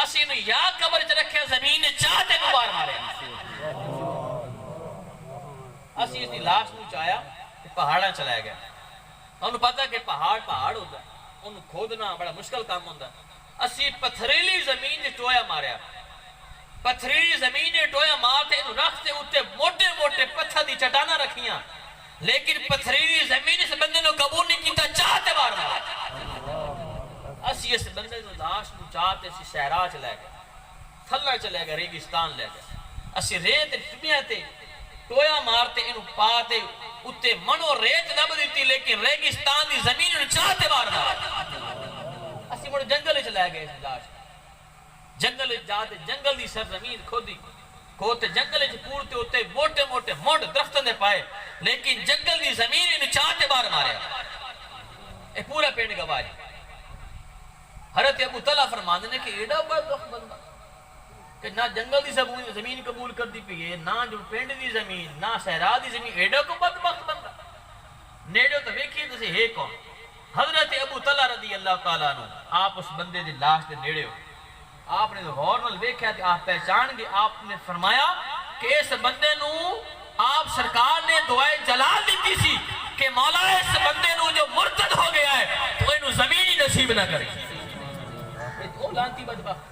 اسی نو یا قبر وچ رکھیا زمین چاہتے نو مار ماریا اسی اس دی لاش نو چایا پہاڑاں چلا گیا انہوں پتا کہ پہاڑ ہوتا ہے انہوں کھودنا بڑا مشکل کام ہوتا ہے اسی پتھریلی زمین نے ٹویا ماریا پتھریلی زمین نے ٹویا مارتے انہوں رکھتے اتے موٹے موٹے پتھر دی چٹانا رکھیاں لیکن پتھریلی زمین اس بندے نے قبول نہیں کیتا چاہتے بار مارا اسی اس بندے نے لاش نو چاہتے اسی صحرا چلے گئے تھلا چلے گئے ریگستان لے گئے اسی ریت ٹپیاں تے ٹویا مارتے انہوں پاتے اتے منو ریت نب دیتی لیکن ریگستان دی زمین انہوں چاہتے بار مارا اسی مڑ جنگل چلے گئے اس لاش جنگل جاتے جنگل دی سر زمین کھودی کھوتے جنگل پورتے ہوتے موٹے موٹے موڑ درختوں نے پائے لیکن جنگل دی زمین انہوں چاہتے بار مارے اے پورا پینڈ گواہ جی حضرت ابو طلحہ فرماندے نے کہ ایڈا بڑا دخت بندہ کہ نہ جنگل دی زمین قبول کر دی پئی ہے نہ جو پنڈ دی زمین نہ صحرا دی زمین ایڈا کو بدبخت بندہ نیڑے تو ویکھیے تے ہے کون حضرت ابو طلحہ رضی اللہ تعالیٰ عنہ آپ اس بندے دی لاش دے نیڑے ہو آپ نے غور نال ویکھیا تے آپ پہچان گئے آپ نے فرمایا کہ اس بندے نو آپ سرکار نے دعائے جلال دیتی سی کہ مولا اس بندے نو جو مرتد ہو گیا ہے تو انہوں زمین ہی نصیب نہ کرے او لانتی بدبخت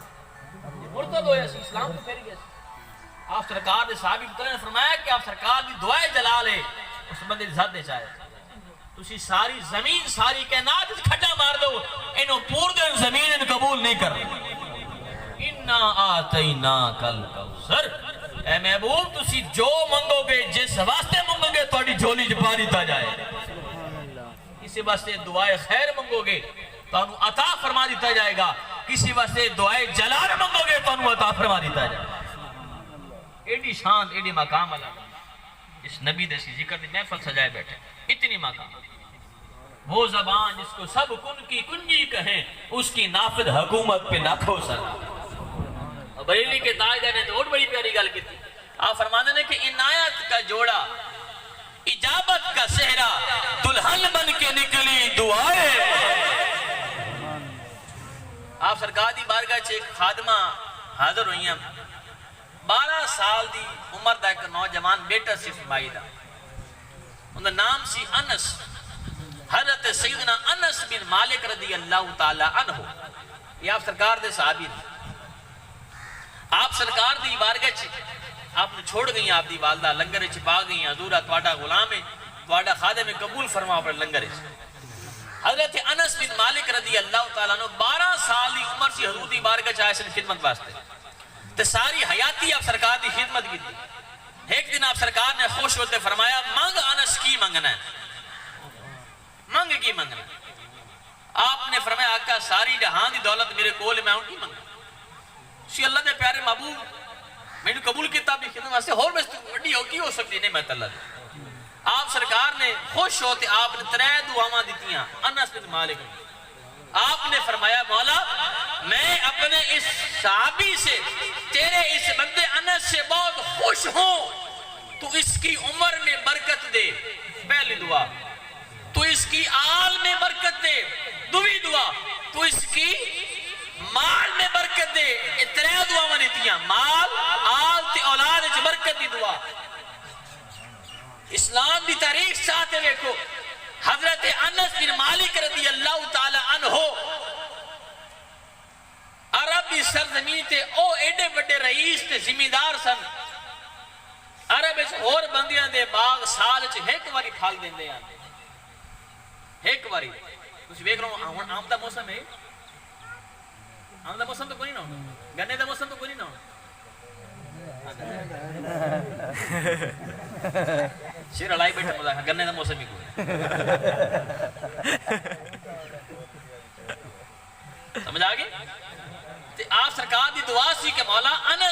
مرتد ہویا سی اسلام تو پھر گیا سی آپ سرکار دے صحابی نے فرمایا کہ آپ سرکار دی دعائے جلال ہے اس بندے دی ذات دے چاہے تسی ساری زمین ساری کائنات کھڈا مار دو انہوں پور دن زمین ان قبول نہیں کر انا آتینا کل کوثر اے محبوب تسی جو منگو گے جس واسطے منگو گے تہاڈی جھولی چ پا دتا جائے کسی واسطے دعائے خیر منگو گے تانوں عطا فرما دیتا جائے گا کسی واسطے دعائے جلال منگو گے تانوں عطا فرما دیتا جائے گا ایڈی شان ایڈی مقام اللہ اس نبی دے سی ذکر دی محفل سجائے بیٹھے اتنی مقام وہ زبان جس کو سب کن کی کنجی کہیں اس کی نافذ حکومت پہ نہ کھو سکا بریلی کے تاجدار نے تو بہت بڑی پیاری گل کی تھی آپ فرماتے ہیں کہ عنایت کا جوڑا اجابت کا صحرا دلہن بن کے نکلی دعائیں آپ سرکار دی بارگاہ چ ایک خادمہ حاضر ہوئی ہیں 12 سال دی عمر دا ایک نوجوان بیٹا سی فرمائی دا ان دا نام سی انس حضرت سیدنا انس بن مالک رضی اللہ تعالی عنہ یہ آپ سرکار دے صحابی دی آپ سرکار دی بارگاہ چ آپ نے چھوڑ گئی آپ دی والدہ لنگر چ پا گئی حضور تواڈا غلام ہے تواڈا خادم ہے قبول فرما پر لنگر چ حضرت انس بن مالک رضی اللہ تعالیٰ عنہ 12 سال دی عمر سی حضور دی بارگاہ چ آئے سن خدمت واسطے تے ساری حیاتی آپ سرکار دی خدمت کی تھی ایک دن آپ سرکار نے خوش ہوتے فرمایا مانگ انس کی منگنا ہے مانگ کی منگنا آپ نے فرمایا آقا ساری جہان دی دولت میرے کول میں ان کی منگنا سی اللہ دے پیارے محبوب میں نے قبول کیتا بھی خدمت واسطے اور بس بڑی ہو کی ہو سکتی نہیں میں اللہ دے آپ سرکار نے خوش ہوتے آپ نے 3 دعاواں دیتیاں انس بن مالک آپ نے فرمایا مولا میں اپنے اس صحابی سے تیرے اس بندے انس سے بہت خوش ہوں تو اس کی عمر میں برکت دے پہلی دعا تو اس کی آل میں برکت دے دوسری دعا تو اس کی مال میں برکت دے یہ 3 دعاواں دیتیاں مال آل تے اولاد وچ برکت دی دعا اسلام دی تاریخ چاہتے دیکھو حضرت انس بن مالک رضی اللہ تعالی عنہ عربی سرزمین تے او ایڈے بڑے رئیس تے ذمہ دار سن عرب اس اور بندیاں دے باغ سال چ ایک واری پھل دیندے ہیں ایک واری تسی ویکھ رہو ہن آم دا موسم ہے آم دا موسم تو کوئی نہ ہو گنے دا موسم تو کوئی نہ ہو شیر اڑائی بیٹھا مزا ہے گنے دا موسم ہی کوئی سمجھ آگئی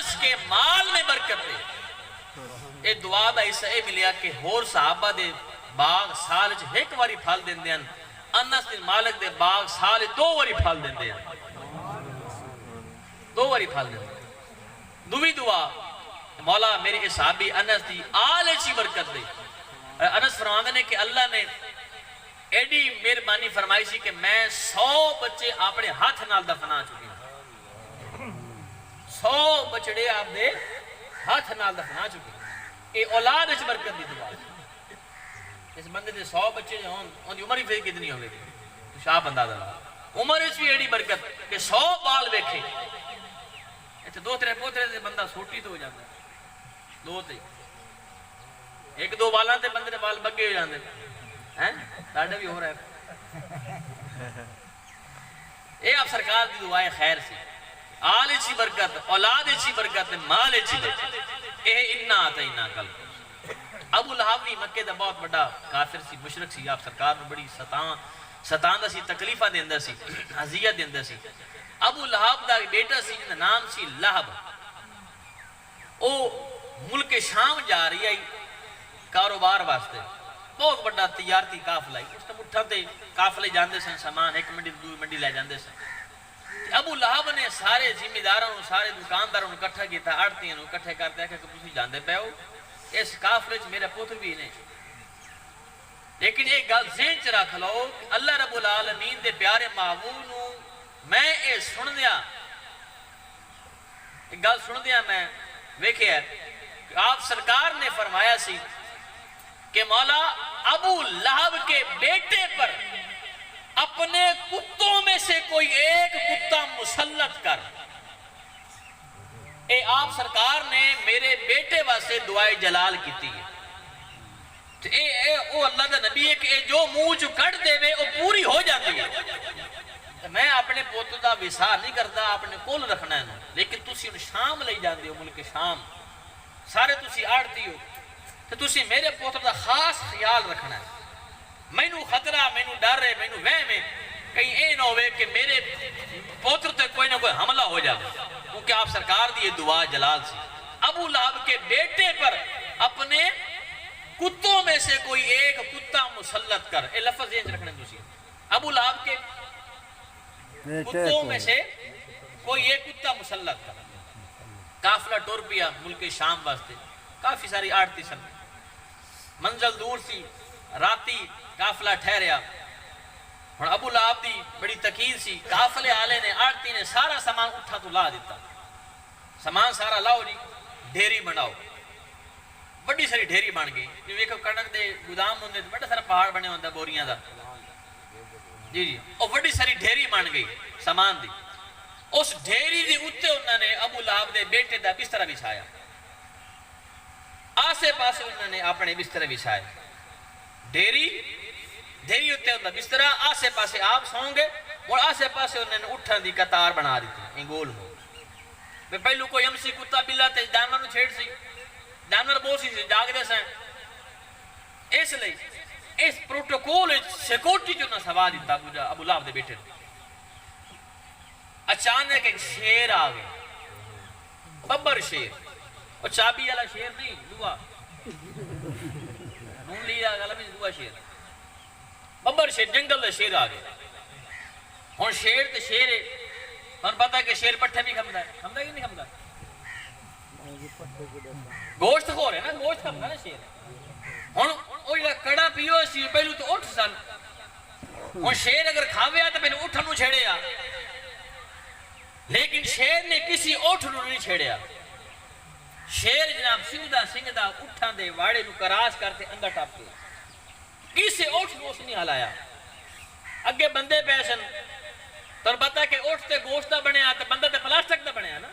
انس کے مال میں برکت دے. اے دعا دا حصہ اے ملیا کہ ہور صحابہ دے باغ سال چ ایک واری پھل دیندے ہیں. انس بن مالک دے باغ سال 2 واری پھل دیندے ہیں. 2 واری پھل دیندے. دوی دعا مولا میرے صحابی انس دی آل اچھی برکت دے. انس فرماندے نے کہ اللہ نے ایڈی مہربانی فرمائی سی کہ میں 100 بچے اپنے ہاتھ نال دفنا چکی ہوں. 100 بچڑے آپ دے ہاتھ نال دفنا چکی ہوں. اے اولاد اچھ برکت دی دعا. اس بندے دے 100 بچے جو ہوں ان دی عمر ہی پھر کتنی ہوگی شاپ اندازہ لگا. عمر اس بھی ایڈی برکت کہ 100 بال بیکھے. ایتھے 2-3 پوترے دے بندہ سوٹی تو ہو جاتا ہے. 2 تے 1-2 بالاں تے بندے دے بال بگے ہو جاندے ہیں. ساڈے بھی ہو رہا ہے. اے آپ سرکار دی دعائے خیر سی. آل اچھی برکت, اولاد اچھی برکت, مال اچھی برکت. اے انا آتینا کل. ابو لہب بھی مکے دا بہت بڑا کافر سی, مشرک سی. آپ سرکار میں بڑی ستاندہ سی, تکلیفہ دے اندر سی, اذیت دے اندر سی. ابو لہب دا بیٹا سی جن نام سی لہب. او ملک شام جا رہی ہے کاروبار واسطے. بہت بڑا تجارتی قافلہ ہے. اس ٹائم اٹھا تے قافلے جاندے سن, سامان ایک منڈی دوسری منڈی لے جاندے سن. ابو لہب نے سارے ذمہ داراں سارے دکانداراں اکٹھا کیتا, آڑتیاں اکٹھے کرتے کہ تسی جاندے پے ہو اس قافلے چ میرا پتر بھی نے. لیکن ایک گل ذہن چ رکھ لو کہ اللہ رب العالمین دے پیارے محبوب نو میں اے سن دیا, ایک گل سن دیا میں ویکھیا کہ آپ سرکار نے فرمایا سی کہ مولا ابو لہب کے بیٹے پر اپنے کتوں میں سے کوئی ایک کتا مسلط کر. اے آپ سرکار نے میرے بیٹے واسطے دعائے جلال کیتی ہے. اے او اللہ دا نبی ہے کہ اے جو منہ چ کٹ دے وے او پوری ہو جاتی ہے. میں اپنے پوت دا وصال نہیں کرتا, اپنے کول رکھنا ہے. لیکن تسی ان شام لے جاندے ہو, ملک شام سارے تسی آڑتی ہو, تو تسی میرے پوتر دا خاص خیال رکھنا ہے. مینوں خطرہ, مینوں ڈر ہے, مینوں وہم ہے کہیں اے نہ ہوئے کہ میرے پوتر تے کوئی نہ کوئی حملہ ہو جائے. کیونکہ آپ سرکار دی یہ دعا جلال سی. ابو لہب کے بیٹے پر اپنے کتوں میں سے کوئی ایک کتا مسلط کر. اے لفظ یہ رکھنے دوسری, ابو لہب کے کتوں میں سے کوئی ایک کتا مسلط کر. قافلہ ٹور پیا ملک شام واسطے. کافی ساری آڑتی سن, منزل دور سی, راتی قافلہ ٹھہریا. ہن ابو لہب دی بڑی تکیل سی. قافلے والے نے, آڑتی نے سارا سامان اٹھا تو لا دیتا. سامان سارا لاؤ جی, ڈھیری بناؤ. بڑی ساری ڈھیری بن گئی. جو ویکھو کنک دے گودام ہوندے تے بڑا سارا پہاڑ بنے ہوندا بوریاں دا. جی جی او بڑی ساری ڈھیری بن گئی سامان دی. اس ڈھیری دے اوتے انہاں نے ابو لہب دے بیٹے دا بستر بچھایا. آسے پاسے انہوں نے اپنے بستر بچھائے. ڈھیری ہوتے ہوتا بستر, آسے پاسے آپ سوں گے اور آسے پاسے انہوں نے اٹھن دی قطار بنا دیتی انگول ہو. پہلو کوئی امسی کتا بلا تے جانور چھیڑ سی, جانور بہت سی جاگ دے سیں. اس لئے اس پروٹوکول سیکورٹی جو نہ سوا دیتا ابو لہب دے بیٹے. اچانک ایک شیر آ گیا, ببر شیر. اور چابی والا شیر نہیں, دعا نون لیا گلا بھی دعا شیر. ببر شیر, جنگل دا شیر آ گیا. ہن شیر تے شیر ہے, ہن پتہ کہ شیر پٹھے بھی کھمدا ہے. کھمدا کہ نہیں کھمدا؟ گوشت خور ہے نا, گوشت کھمدا نا شیر. ہن او جڑا کڑا پیو سی پہلو تو اٹھ سن. ہن شیر اگر کھاویا تے پہلو اٹھن نوں چھیڑیا, لیکن شیر نے کسی اٹھ نوں نہیں چھیڑیا. شیر جناب سنگدا اٹھاں دے واڑے نو کراس کرتے اندر ٹپ کے کسے اٹھ نو اس نہیں ہلایا. اگے بندے پے سن, تو پتہ کہ اٹھ تے گوشت دا بنیا تے بندہ تے پلاسٹک دا بنیا نا.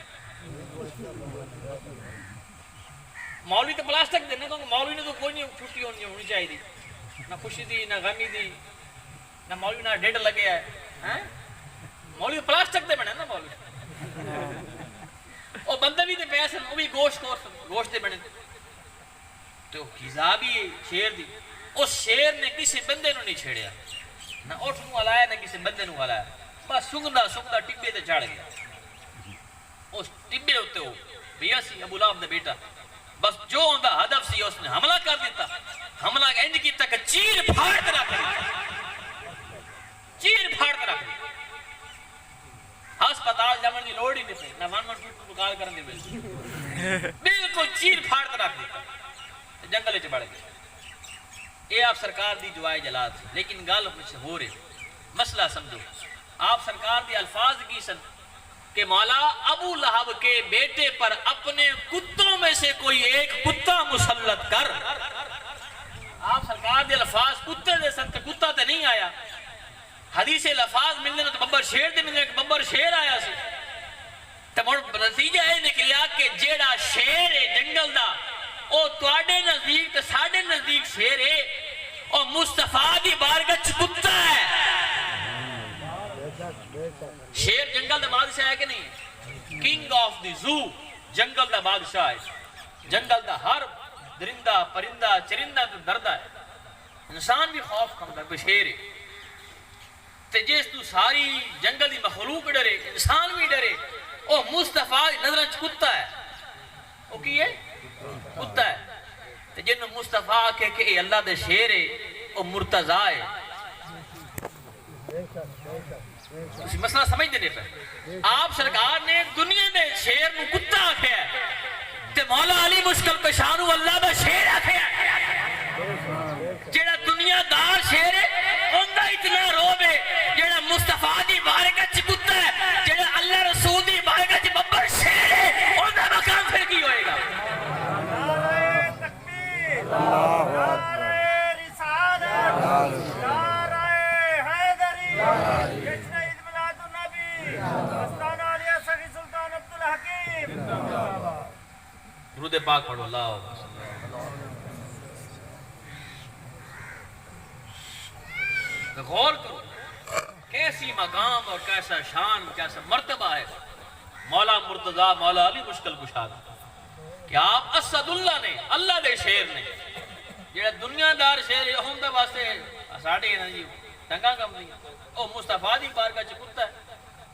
مولوی تے پلاسٹک دے نا, کیونکہ مولوی نے تو کوئی نہیں چھٹی ہونی چاہیے, نہ خوشی دی نہ غمی دی, نہ مولوی نہ ڈیڈ لگے ہے. مولوی پلاسٹک دے بنے نا مولوی. اور بندے بھی تے پیسے وہ بھی گوشت دے بنے. تو غذا بھی شیر دی. اس شیر نے کسی بندے نو نہیں چھیڑیا, نہ اٹھ نو ہلایا نہ کسی بندے نو ہلایا. بس سنگدا ٹبے تے چڑھ گیا. اس ٹبے ہوتے ہو بھیا سی ابو لہب دا بیٹا، بس جو اوندا ہدف سی اس نے حملہ کر دیتا، حملہ انج کیتا کہ چیر پھاڑ کے رکھ دی، چیر پھاڑ کے رکھ دی، ہسپتال جمن کی لوڑ ہی نہیں پئی، نہ 112 کال کرن دی پئی، بالکل چیر پھاڑ کے رکھ دیتا، جنگل وچ بڑھ گیا۔ یہ آپ سرکار دی دعائے جلال تھی، لیکن گل کچھ ہو رہی، مسئلہ سمجھو۔ آپ سرکار دی الفاظ کی سن کہ مولا ابو لہب کے بیٹے پر اپنے کتوں میں سے کوئی ایک کتا مسلط کر۔ آپ سرکار دے الفاظ کتے دے سن، کتا تے نہیں آیا، حدیث الفاظ ملنے تو ببر شیر دے ملنے ببر شیر آیا سی، تو نتیجہ یہ نکلیا کہ جیڑا شیر ہے جنگل دا او تواڈے نزدیک تے ساڈے نزدیک شیر ہے، او مصطفیٰ دی بارگاہ وچ کتا ہے۔ شیر جنگل دا بادشاہ ہے کہ نہیں؟ کنگ آف دی زو، جنگل دا بادشاہ ہے، جنگل دا ہر درندہ پرندہ چرندہ تو ڈردا ہے، انسان بھی خوف کھمدا کوئی شیر ہے، تے جس تو ساری جنگل دی مخلوق ڈرے، انسان بھی ڈرے، او مصطفیٰ نظر وچ کتا ہے، او کی ہے؟ کتا ہے۔ تے جن مصطفیٰ کہ اے اللہ دے شیر ہے، او مرتضی ہے۔ اسی مسئلہ سمجھ دینے پہ آپ سرکار نے دنیا میں شیر نو کتا آکھیا ہے، تے مولا علی مشکل پشانو اللہ دا شیر آکھیا ہے۔ جیڑا دنیا دار شیر ہے اندہ اتنا روب ہے، جیڑا مصطفیٰ دی بارگاہ وچ کتا ہے، جیڑا اللہ رسول دی بارگاہ وچ ببر شیر ہے، اندہ مقام پھر کی ہوئے گا؟ نعرہ تکبیر، نعرہ رسالت، نعرہ حیدری، جشن عید میلاد النبی، مستانہ علیہ سخی سلطان عبدالحکیم۔ درود پاک پڑھو اللہ۔ غور کرو کیسی مقام اور کیسا شان کیسا مرتبہ ہے مولا مرتضی مولا علی مشکل کشا کہ آپ اسد اللہ نے، اللہ دے شیر نے، جیڑا دنیا دار شیر ہے ہوں دے واسطے ساڑھے نا جی ٹنگا کم نہیں، او مصطفیٰ دی بارگاہ چ کتا ہے،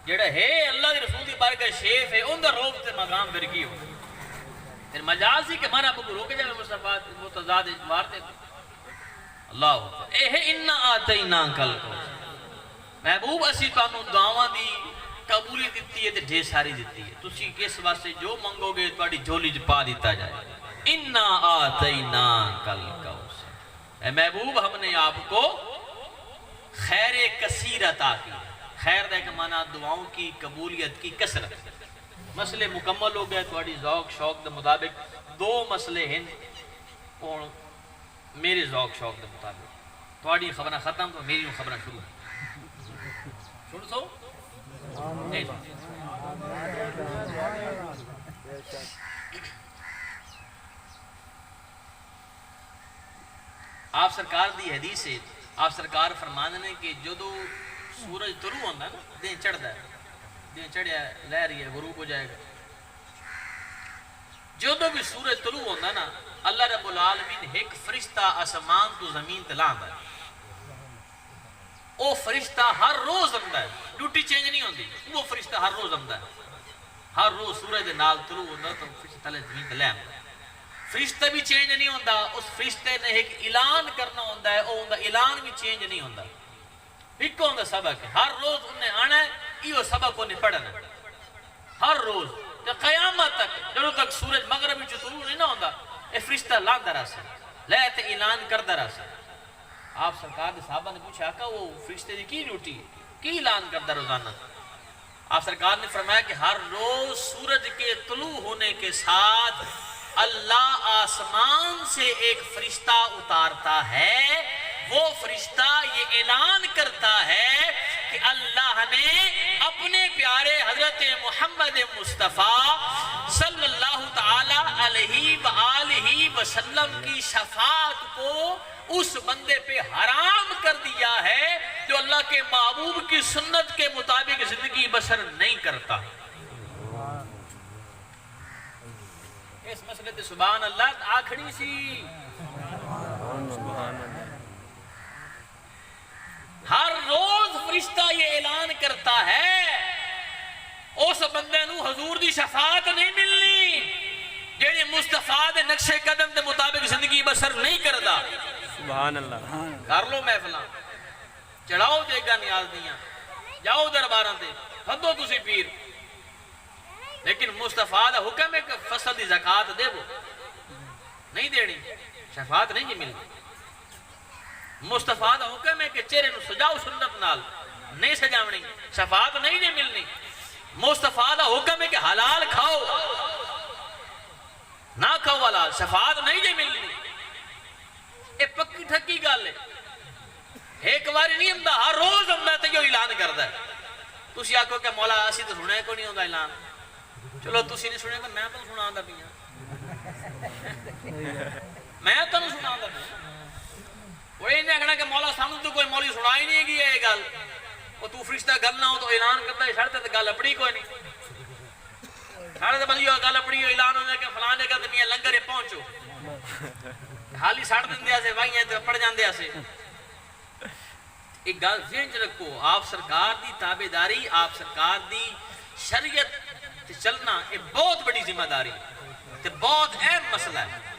جیڑا ہے اللہ دے رسول دی بارگاہ شیف ہے ان دا روب تے مقام پھر کی ہو؟ پھر مجاز ہی کہ مانا بکو روکے جائے مصطفیٰ مرتضی دے مارتے اللہ اے انا آتینا کل کو محبوب اسی تانوں دعواں دی قبولی دیتی ہے تے ڈھیر ساری دیتی ہے، تسی کس واسطے جو منگو گے تواڈی جھولی وچ پا دیتا جائے۔ انا آتینا کل کوثر، اے محبوب ہم نے آپ کو خیر کثیر عطا کی، خیر دے کہ مانا دعاؤں کی قبولیت کی کثرت۔ مسئلے مکمل ہو گئے تواڈی ذوق شوق دے مطابق، دو مسئلے ہیں اور میرے ذوق شوق دے مطابق، تواڈی خبریں ختم تو میری خبریں شروع سن سو نہیں آپ سرکار دی حدیث ہے، آپ سرکار فرمان نے کہ جدو سورج طلوع ہوتا ہے نا دن چڑھتا ہے، دن چڑھیا لہ رہی ہے غروب ہو جائے گا، جدو بھی سورج طلوع ہوتا ہے نا اللہ رب العالمین ایک فرشتہ آسمان تو زمین تلاندہ ہے، وہ فرشتہ ہر روز آندا ہے، ڈیوٹی چینج نہیں ہوندی، وہ فرشتہ ہر روز آندا ہے، ہر روز سورج دے نال طلوع ہوندا تو فرشتہ تلے زمین تے لے آندا ہے، فرشتہ بھی چینج نہیں ہوندا، اس فرشتے نے ایک اعلان کرنا ہوندا ہے، او ہوندا اعلان بھی چینج نہیں ہوندا، ایک ہوندا سبق ہے، ہر روز انہیں آنا ہے، ایو سبق انہیں پڑھنا ہے، ہر روز تے قیامت تک جدوں تک سورج مغرب وچ طلوع نہیں نہ ہوندا، اے فرشتہ لاندا رہسا لے تے اعلان کردا رہسا۔ آپ سرکار دے صحابہ نے پوچھا کہ وہ فرشتے دی کی ڈیوٹی کی اعلان کردا روزانہ؟ آپ سرکار نے فرمایا کہ ہر روز سورج کے طلوع ہونے کے ساتھ اللہ آسمان سے ایک فرشتہ اتارتا ہے، وہ فرشتہ یہ اعلان کرتا ہے کہ اللہ نے اپنے پیارے حضرت محمد مصطفیٰ صلی اللہ تعالی علیہ وآلہ وسلم کی شفاعت کو اس بندے پہ حرام کر دیا ہے جو اللہ کے محبوب کی سنت کے مطابق زندگی بسر نہیں کرتا۔ اس مسئلے تے سبحان اللہ آکھڑی سی، ہر روز فرشتہ یہ اعلان کرتا ہے اس بندے نو حضور دی شفاعت نہیں ملنی، مصطفیٰ دے نقشے قدم دے مطابق زندگی بسر نہیں کردا سبحان اللہ کر لو محفلاں چڑھاؤ دے گا نیاز دیاں جاؤ درباراں تے حدو تسی پیر لیکن مصطفیٰ دا حکم ہے کہ فصل دی زکاة دے وہ نہیں دینی شفاعت نہیں جی ملنی مصطفیٰ دا حکم ہے کہ چہرے نو سجاؤ سنت نال نہیں سجاونی شفاعت نہیں جی ملنی مصطفیٰ دا حکم ہے کہ حلال کھاؤ نہ کھاؤ حلال شفاعت نہیں جی ملنی اے پکی ٹھکی گل ہے ایک باری نہیں ہمدا ہر روز ہمدا تے جو اعلان کردا ہے تسی آکھو کہ مولا اسی تے سنے کو نہیں ہوندا اعلان چلو تسی نہیں سنے تو میں تو سناوندا پیاں میں تو سناوندا پیاں وہ نہیں آخنا کہ مولا سانو تو کوئی مولی سنا ہی نہیں گی یہ گل وہ تو فرشتہ گل نہ ہو تو اعلان کرتا ہے شرط گل اپنی کوئی نہیں ساڑھے تو بندی گل اپنی اعلان ہوتا ہے کہ فلان نے کہتے ہیں لنگر پہنچو حالی ساڑھ دن دیا سے وائیں تو پڑ جان دیا سے ایک گل ذہن چ رکھو آپ سرکار دی تابعداری آپ سرکار دی شریعت تے چلنا یہ بہت بڑی ذمہ داری تے بہت اہم مسئلہ ہے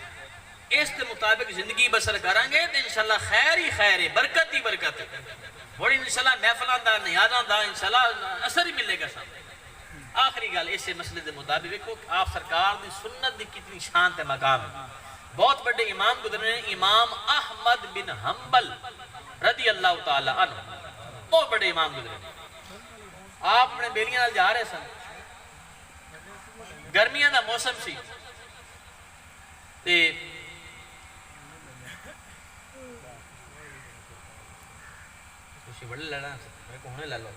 اس کے مطابق زندگی بسر کریں گے تو انشاءاللہ خیر ہی خیر ہے برکت ہی برکت ہے بڑی انشاءاللہ محفلان دا نیازان دا انشاءاللہ اثر ہی ملے گا سب آخری گل اسے مسئلے دے مطابق دیکھو کہ آپ سرکار دی سنت دی کتنی شان تے مقام ہے بہت بڑے امام گزرے ہیں امام احمد بن حنبل رضی اللہ تعالی عنہ بہت بڑے امام گزرے ہیں آپ اپنے بیلیاں نال جا رہے سن گرمیاں دا موسم سی تے بڑے لڑا میرے کو ہونے لالو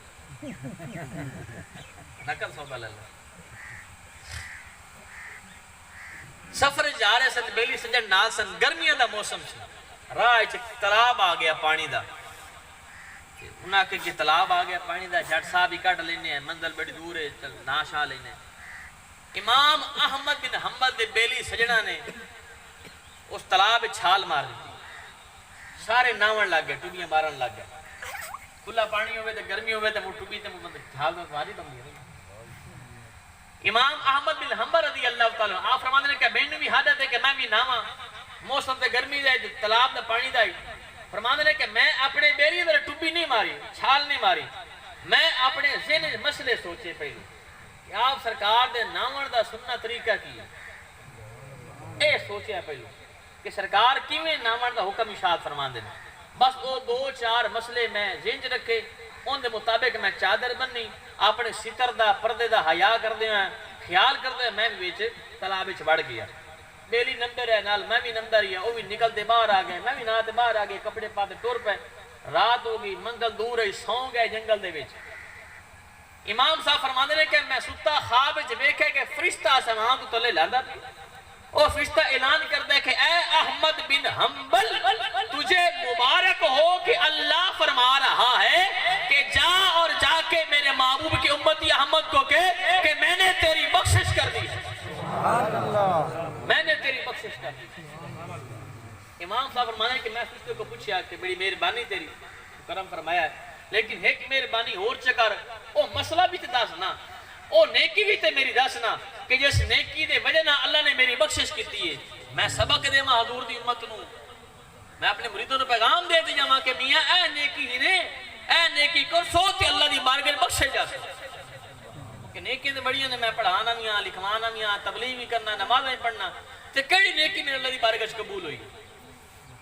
نقل صوبہ لالو سفر جا رہے سن بیلی سنجن نال سن گرمیاں دا موسم سی راہ تلاب آ گیا پانی دا انہاں کہ تلاب آ گیا پانی دا جٹ صاحب ہی کٹ لینے ہیں منزل بڑی دور ہے ناش آ لینے امام احمد بن حنبل دے بیلی سجنہ نے اس تلاب چھال مار دیتی سارے ناون لگ گئے ٹوبیاں مارن لگ گئے کھلا پانی ہوئے تے گرمی ہوئے تے ٹوبی تے چھال میں سواری بن گئی امام احمد بن حنبل رضی اللہ تعالیٰ آپ فرماتے ہیں کہ میں نے بھی حادث ہے کہ میں بھی ناواں موسم تے گرمی دے تلاب دا پانی دا فرماتے ہیں کہ میں اپنے بیری در ٹوبی نہیں ماری چھال نہیں ماری میں اپنے ذہن مسئلے سوچے پہلے کہ آپ سرکار دے ناون دا سننا طریقہ کی اے سوچیا پہلے کہ سرکار کیویں ناون دا حکم ارشاد فرماندے ہیں بس وہ دو چار مسئلے میں ذہن چ رکھے ان دے مطابق میں چادر بننی اپنے ستر دا پردے دا حیا کردے ہیں خیال کردے ہیں میں بھی تلاب وچ وڑ گیا بیلی نمبر ہے نال میں بھی نمبر ہی وہ بھی نکلتے باہر آ گئے میں بھی نہ باہر آ گئے کپڑے پاتے ٹر پے رات ہو گئی منگل دور ہے سو گئے جنگل دے وچ امام صاحب فرماندے نے کہ میں ستا خواب وچ ویکھے کہ فرشتہ آسمان تو تلے لاندا اور فرشتہ اعلان کرتا ہے کہ اے احمد بن حنبل تجھے مبارک ہو کہ اللہ فرما رہا ہے کہ جا اور جا کے میرے محبوب کی امتی احمد کو کہ میں نے تیری بخشش کر دی میں نے تیری بخشش کر دی امام صاحب فرمانا ہے کہ میں فرشتے کو پوچھیا کہ بڑی مہربانی تیری کرم فرمایا ہے لیکن ایک مہربانی اور چکر او مسئلہ بھی تے دسنا او نیکی بھی تے میری دسنا کہ جس نیکی دے وجہ نہ اللہ نے میری بخشش کیتی ہے میں سبق دے ماں حضور دی امت نو میں اپنے مریدوں نے پیغام دے دیا ماں کہ میاں اے نیکی ہی نے اے نیکی کر سو تے اللہ دی بارگاہ بخشے جا سکتا کہ نیکی دے بڑیاں نے میں پڑھانا میاں لکھوانا میاں تبلیغ بھی کرنا نمازیں پڑھنا تے کیڑی نیکی میرے اللہ دی بارگاہ قبول ہوئی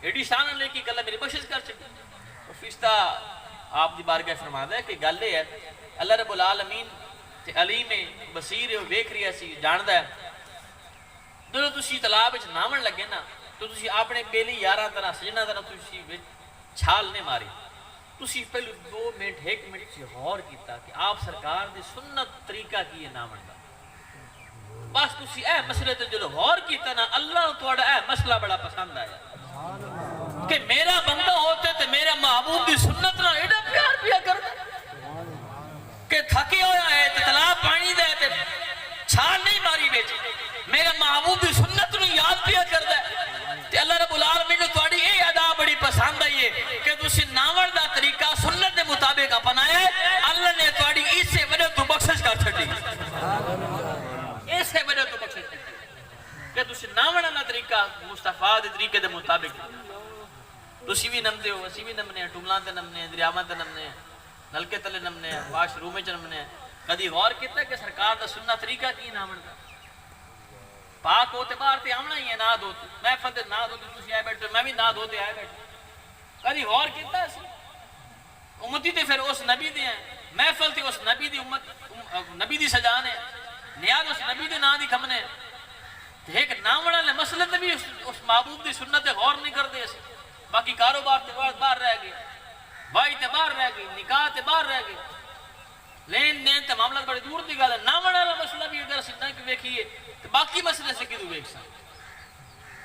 ایڈی شان نیکی کہ اللہ میری بخشش کر چکی فرشتہ آپ دی بارگاہ فرماتا ہے کہ گل یہ ہے اللہ رب العالمین تے علیم بصیر ہے ویکھ رہا سی جاندا ہے جدوں تسی تالاب وچ ناون لگے نا تو تسی اپنے بیلی یاراں طرح سجنا طرح تسی چھال نہیں ماری تسی پہلے 2 منٹ 1 منٹ غور کیتا کہ آپ سرکار دی سنت طریقہ کی ہے ناون دا بس تسی اے مسئلے تے جدوں غور کیتا نا اللہ تہاڈا اے مسئلہ بڑا پسند آیا کہ میرا بندہ ہوتے تے میرا محبوب دی سنت نہ ایڈا پیار پیا کرتا کہ تھکے ہویا ہے تے تالاب پانی دے تے چھال نہیں ماری وچ میرا محبوب دی سنت نو یاد پیا کردا ہے تے اللہ رب العالمین نے تہاڈی اے ادا بڑی پسند آئی ہے کہ تسی ناون دا طریقہ سنت دے مطابق اپنایا ہے اللہ نے تہاڈی اس سے وجہ تو بخشش کر چھڈی اس سے وجہ تو بخشش کر کہ تسی نامنا نا طریقہ مصطفیٰ دے طریقے دے مطابق تسی بھی نمدے ہو اسی بھی نمنے ہیں ٹملاں تے نمنے ہیں دریاواں تے نمنے ہیں نلکے تلے نمنے ہیں واش رومے چ نمنے ہیں کدی غور کیتا کہ سرکار دا سننا طریقہ کی نامن دا پاک ہوتے باہر تے آمنا ہی ہے نہ دو میں فتے نہ دو تسی آئے بیٹھے میں بھی نہ دو تے آئے بیٹھے کدی غور کیتا ہے امتی تے پھر اس نبی دے ہیں محفل تے اس نبی دی امت نبی دی سجانے نیاز اس نبی دے نا دی کھمنے ایک نامڑا لے مسئلے تے بھی اس محبوب دی سنت غور نہیں کر دے باقی کاروبار تے باہر رہ گئے بھائی تے باہر رہ گئی نکاح تے باہر رہ گئی لین دین تے معاملات بڑی دور دی گل ہے نامڑا لے مسئلہ بھی اگر سننا کی ویکھیے تے باقی مسئلے سے کدو ویکھ سن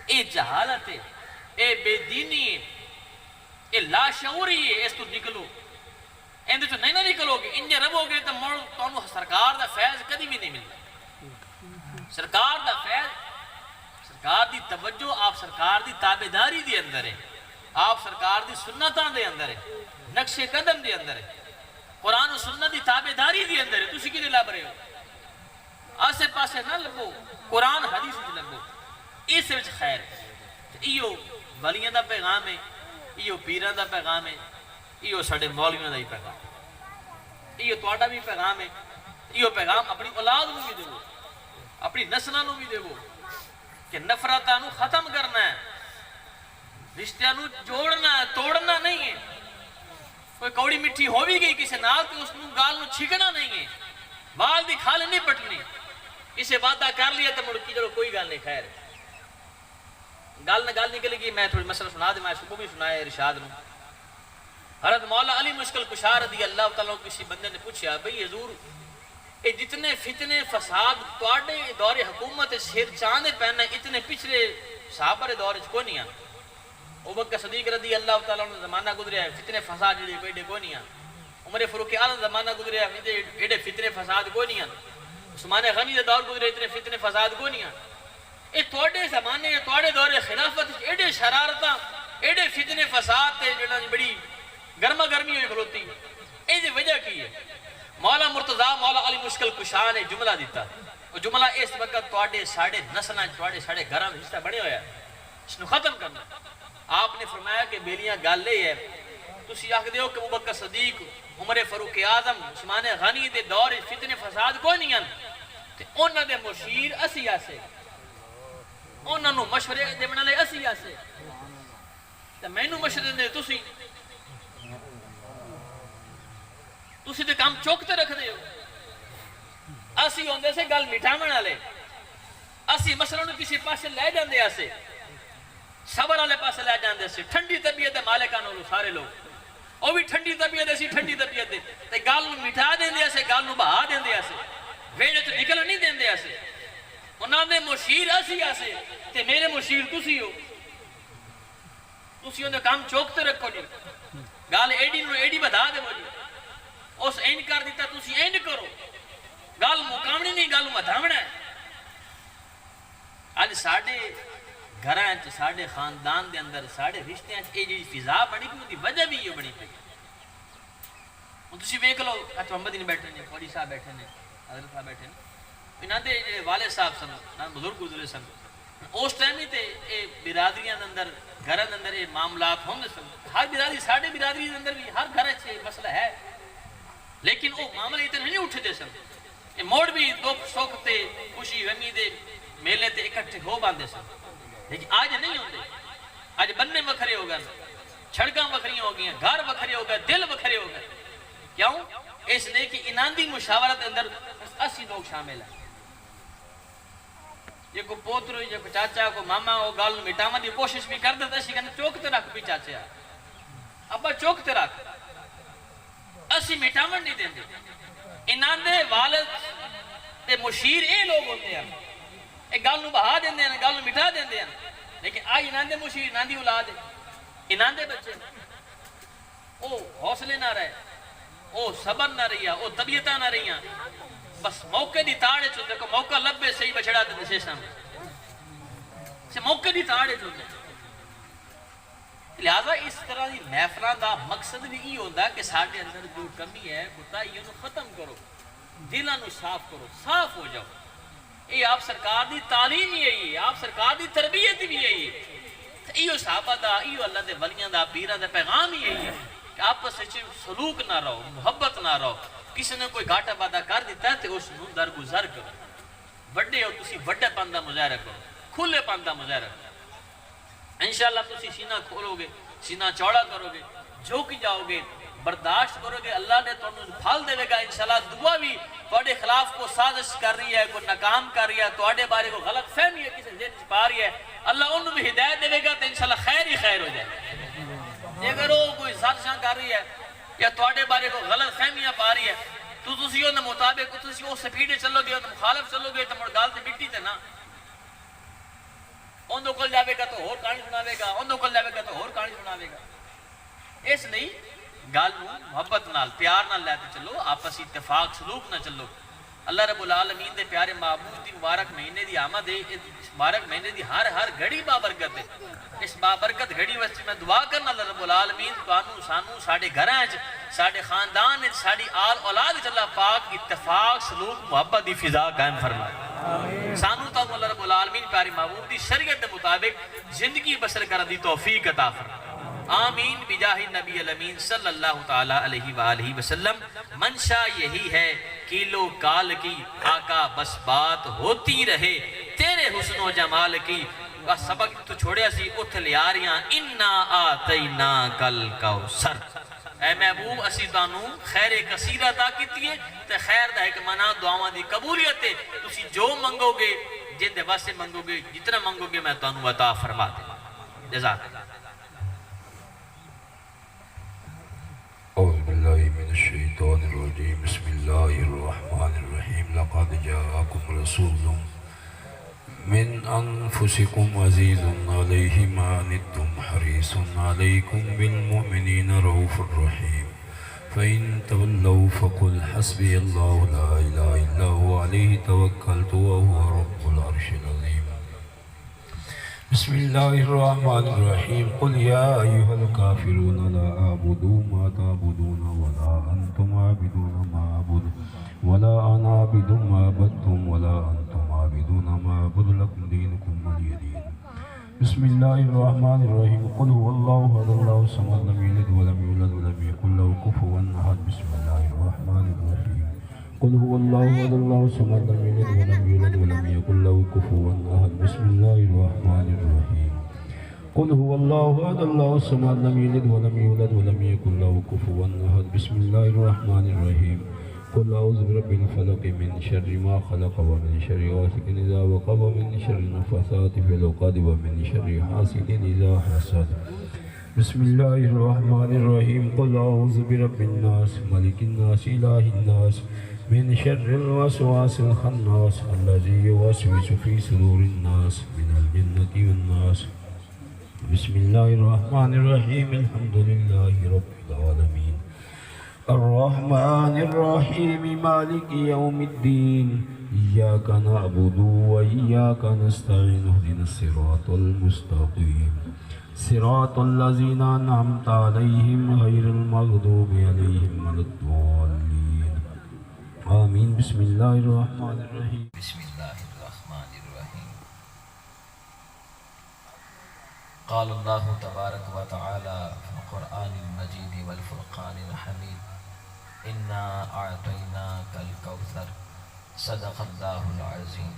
اے جہالت ہے اے بے دینی ہے اے لاشعوری ہے اس تو نکلو اندے تو نہیں نکلو گے انجے ربو گے تو مڑ تانوں سرکار دا فیض کدی بھی نہیں ملتا سرکار دا فیض سرکار دی توجہ آپ سرکار دی تابعداری دی اندر ہے آپ سرکار دی سنتاں دے اندر ہے نقش قدم دے اندر ہے قرآن و سنت دی تابعداری دی اندر ہے تسی کدے لب رہے ہو آسے پاسے نہ لبو قرآن حدیث وچ لبو اس وچ خیر ایو ولیاں دا پیغام ہے ایو پیراں دا پیغام ہے ایو ساڈے مولویاں دا ہی پیغام ایو تہاڈا بھی پیغام ہے ایو پیغام اپنی اولاد نوں بھی دیو اپنی نسلاں نوں بھی دیو کہ نفرتاں نوں ختم کرنا ہے رشتیاں نوں جوڑنا ہے توڑنا نہیں ہے کوئی کوڑی مٹھی ہو بھی گئی کسی نال تو اس نوں گال نوں چھکنا نہیں ہے بال دی کھال نہیں پٹنی اسے وعدہ کر لیا تو مڑ کی چلو کوئی گل نہیں خیر گل نہ گل نکلے گی میں تھوڑی مسئلہ سنا دے میں صبح بھی سنایا ارشاد میں حضرت مولا علی مشکل کشا رضی اللہ تعالیٰ کسی بندے نے پوچھا بھئی حضور اے جتنے فتنے فساد تواڈے دور حکومت سر چاندے پہنے اتنے پچھلے صحابہ دور کو نہیں ہیں ابوبکر صدیق رضی اللہ تعالیٰ عنہ زمانہ گزریا ہے فتنے فساد جڑے کوئی کو نہیں ہیں عمر فاروق اعظم زمانہ گزریا ہے ایڈے فتنے فساد کو نہیں ہیں عثمان غنی دے دور گزرے اتنے فتنے فساد کو نہیں ہیں اے تواڈے زمانے تواڈے دور خلافت ایڈے شرارتاں ایڈے فتنے فساد تے جڑا بڑی گرما گرمی ہوئی کھلوتی اے دی وجہ کی ہے مولا مرتضیٰ مولا علی مشکل کشا نے جملہ دیتا وہ جملہ اس وقت تواڈے ساڑھے نسلاں تواڈے ساڑھے گھراں وچ حصہ بنے ہویا ہے اس نو ختم کرنا آپ نے فرمایا کہ بیلیاں گل یہ ہے تسی آکھدے ہو کہ ابوبکر صدیق عمر فاروق اعظم عثمان غنی دے دور فتنے فساد کوئی نہیں ہیں تے انہاں دے مشیر اسی آسے انہاں نو مشورے دیون والے اسی آسے تے مینوں مشورے دے تسی تے کام چوکتے رکھ دے ہو اسی ہوندے سے گل مٹھاون والے اسی مسئلہ نو کسی پاسے لے جاندے آسے صبر والے پاسے لے جاندے سے ٹھنڈی طبیعت دے مالکاں نوں سارے لوگ او بھی ٹھنڈی طبیعت سی ٹھنڈی طبیعت دے تے گل نو مٹھا دیندے آسے گل نو بہا دیندے آسے ویڑے تو نکل نہیں دیندے آسے انہاں دے مشیر اسی آسے تے میرے مشیر تسی ہو تسی اون دے کام چوکتے رکھو جی گل ایڈی نو ایڈی بتا دے جی اس اینڈ کر دیتا تسی اینڈ کرو گل مقامنی نہیں گل مدھاونا ہے آج ساڑھے گھراں چ ساڑھے خاندان دے اندر ساڑھے رشتیاں چ یہ فضا بنی پئی دی وجہ بھی یہ بنی پئی ہن تسی ویکھ لو اچھا محمد نے بیٹھے نے فوجی صاحب بیٹھے نے حضرت صاحب بیٹھے نے انہاں دے جڑے والد صاحب سن نہ بزرگ گزرے سن اس ٹائم ہی تے اے برادریاں دے اندر گھراں دے اندر یہ معاملات ہوندے سن ہر برادری ساڑھے برادری دے اندر بھی ہر گھر وچ مسئلہ ہے لیکن وہ معاملے اتنے نہیں اٹھتے سن یہ موڑ بھی دکھ سکھ تے خوشی غمی دے میلے تے اکٹھے ہو باندھے سن لیکن آج نہیں ہوندے آج بننے وکھرے ہو گئے چھڑکاں وکھریاں ہو گئیں گھر وکھرے ہو گئے دل وکھرے ہو گئے کیوں اس نے کہ انہاں دی مشاورت اندر اسی لوگ شامل ہیں یہ کو پوتر یہ کو چاچا کو ماما وہ گل مٹاون دی کوشش بھی کر دیتا اسی کہنے چوکتے رکھ بھی چاچے ابا چوکتے رکھ اسی مٹاون نہیں دیندے انہاں دے والد تے مشیر اے لوگ ہوندے ہیں اے گل نو بہا دیندے ہیں گل نو مٹا دیندے ہیں لیکن آج انہاں دے مشیر انہاں دی اولاد ہے انہاں دے بچے او حوصلے نہ رہے او صبر نہ رہیا او طبیعتاں نہ رہیاں بس موقع دی تاڑ چ دیکھو موقع لبے صحیح بچڑا تے دسے سامنے سے موقع دی تاڑ چ لہذا اس طرح دی محفلاں دا مقصد بھی یہ ہوتا ہے کہ ساڈے اندر جو کمی ہے کوتاہی ہے ختم کرو دلاں نو صاف کرو صاف ہو جاؤ یہ آپ سرکار دی تعلیم ہی ہے، آپ سرکار دی تربیت بھی ہے، یہ صحابہ دا، یہ اللہ دے ولیاں دا، پیران دا پیغام ہی ہے کہ آپس وچ سلوک نہ رہو، محبت نہ رہو، کسی نے کوئی گھاٹا بادا کر دیتا ہے تو اس نوں درگزر کرو، بڑے ہو تسی بڑے پن دا مظاہرہ کرو، کھلے پن دا مظاہرہ کرو، انشاءاللہ تسی سینہ کھولو گے، سینہ چوڑا کرو گے، جھک جاؤ گے، برداشت کرو گے، اللہ نے تمہیں پھل دے گا انشاءاللہ۔ دعا بھی تواڈے خلاف کو سازش کر رہی ہے، کوئی ناکام کر رہی ہے، تواڈے بارے کو غلط فہمی ہے، کسی ذہن پا رہی ہے، اللہ انہوں بھی ہدایت دے گا تو انشاءاللہ خیر ہی خیر ہو جائے۔ اگر وہ کوئی سازشاں کر رہی ہے یا تواڈے بارے کو غلط فہمیاں پا رہی ہے تو تسی انہاں مطابق تسی وہ سپیڈ چلو گے، مخالف چلو گے تو مڑ گل تے مٹی تے نا، اندھوں کل جاوے گا تو اور کہانی سناوے گا، اندھوں کل جاوے گا تو اور کہانی سناوے گا۔ اس نہیں گل محبت نال پیار نال لے کے چلو، آپس اتفاق سلوک نہ چلو۔ اللہ رب العالمین دے پیارے معبود دی مبارک مہینے دی آمد ہے، اس مبارک مہینے دی ہر گھڑی بابرکت ہے۔ اس بابرکت گھڑی واسطے میں دعا کرنا اللہ رب العالمین تانوں سانوں ساڈے گھراں وچ، ساڈے خاندان وچ، ساڈی آل اولاد وچ اللہ پاک اتفاق سلوک محبت دی فضا قائم فرمائے۔ سانوں تانوں اللہ رب العالمین پیارے معبود دی شریعت دے مطابق زندگی بسر کرن دی توفیق عطا فرمائے۔ آمین بجاہ نبی الامین صلی اللہ تعالیٰ علیہ وآلہ وسلم۔ منشا یہی ہے کیلو کال کی آقا بس بات ہوتی رہے، تیرے حسن و جمال کی سبق تو چھوڑیا سی اتھ لیاریاں، انا آتینا کل کوثر۔ اے محبوب اسی تانوں خیر کثیر عطا کیتی ہے تے خیر دا ایک منع دعاواں دی قبولیت ہے، تسی جو منگو گے جن دے واسطے منگو گے جتنا منگو گے میں تانوں عطا فرما دے۔ جزاک اللہ۔ أعوذ بالله من الشيطان الرجيم بسم الله الرحمن الرحيم لقد جاءكم رسول من أنفسكم عزيز عليه ما عنتم حريص عليكم بالمؤمنين رؤوف رحيم فإن تولوا فقل حسبي الله لا إله إلا هو عليه توكلت وهو رب العرش العظيم بسم الله الرحمن الرحيم قل يا أيها الكافرون لا أعبد ما تعبدون ولا أنتم عابدون ما أعبد ولا أنا عابد ما عبدتم ولا أنتم عابدون ما أعبد لكم دينكم ولي دين بسم الله الرحمن الرحيم قل هو الله أحد الله الصمد لم يلد ولم يولد ولم يكن له كفوا أحد بسم الله الرحمن الرحيم قل هو الله أحد الله الصمد لم يلد ولم يولد ولم يكن له كفوا أحد بسم الله الرحمن الرحيم قل هو الله أحد الله الصمد لم يلد ولم يولد ولم يكن له كفوا أحد بسم الله الرحمن الرحيم قل أعوذ برب الفلق من شر ما خلق ومن شر غاسق إذا وقب ومن شر النفاثات في العقد ومن شر حاسد إذا حسد بسم الله الرحمن الرحيم قل أعوذ برب الناس ملك الناس إله الناس من شر الوسواس الخناس الذي يوسوس في صدور الناس من الجنة والناس بسم الله الرحمن الرحيم الحمد لله رب العالمين الرحمن الرحيم مالك يوم الدين إياك نعبد وإياك نستعين اهدنا الصراط المستقيم صراط الذين أنعمت عليهم غير المغضوب عليهم ولا الضالين آمين بسم الله الرحمن الرحيم بسم الله الرحمن الرحيم قال الله تبارك وتعالى في القرآن المجيد والفرقان الحميد إنا أعطيناك الكوثر صدق الله العظيم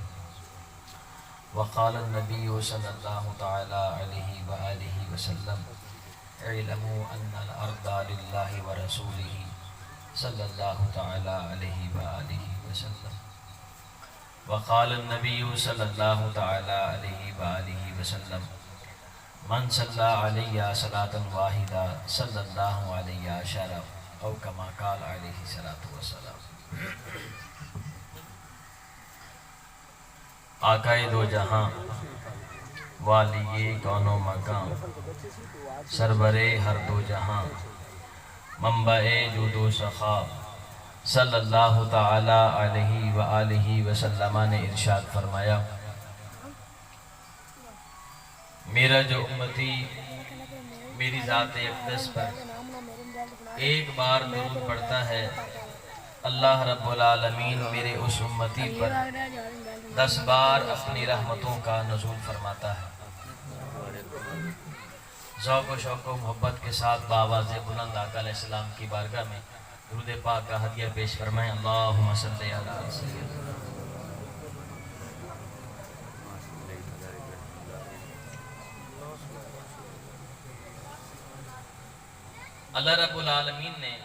وقال النبي صلى الله تعالى عليه وآله وسلم اعلموا أن الأرض لله ورسوله صلى الله تعالى عليه وآله وسلم وقال النبي صلى الله تعالى عليه وآله وسلم من صلى علي صلاة واحدة صلى الله عليه عشرة او كما قال عليه الصلاة والسلام۔ آقائے دو جہاں والی کون و مکان سربرے ہر دو جہاں منبع جود و سخا صلی اللہ تعالی علیہ وآلہ وسلم نے ارشاد فرمایا میرا جو امتی میری ذات اقدس پر ایک بار درود پڑھتا ہے اللہ رب العالمین میرے اس امتی پر 10 بار اپنی رحمتوں کا نزول فرماتا ہے۔ ذوق و شوق و محبت کے ساتھ بآواز بلند آقا علیہ السلام کی بارگاہ میں درود پاک کا ہدیہ پیش فرمائیں۔ اللہم صلی علی سیدنا۔ اللہ رب العالمین نے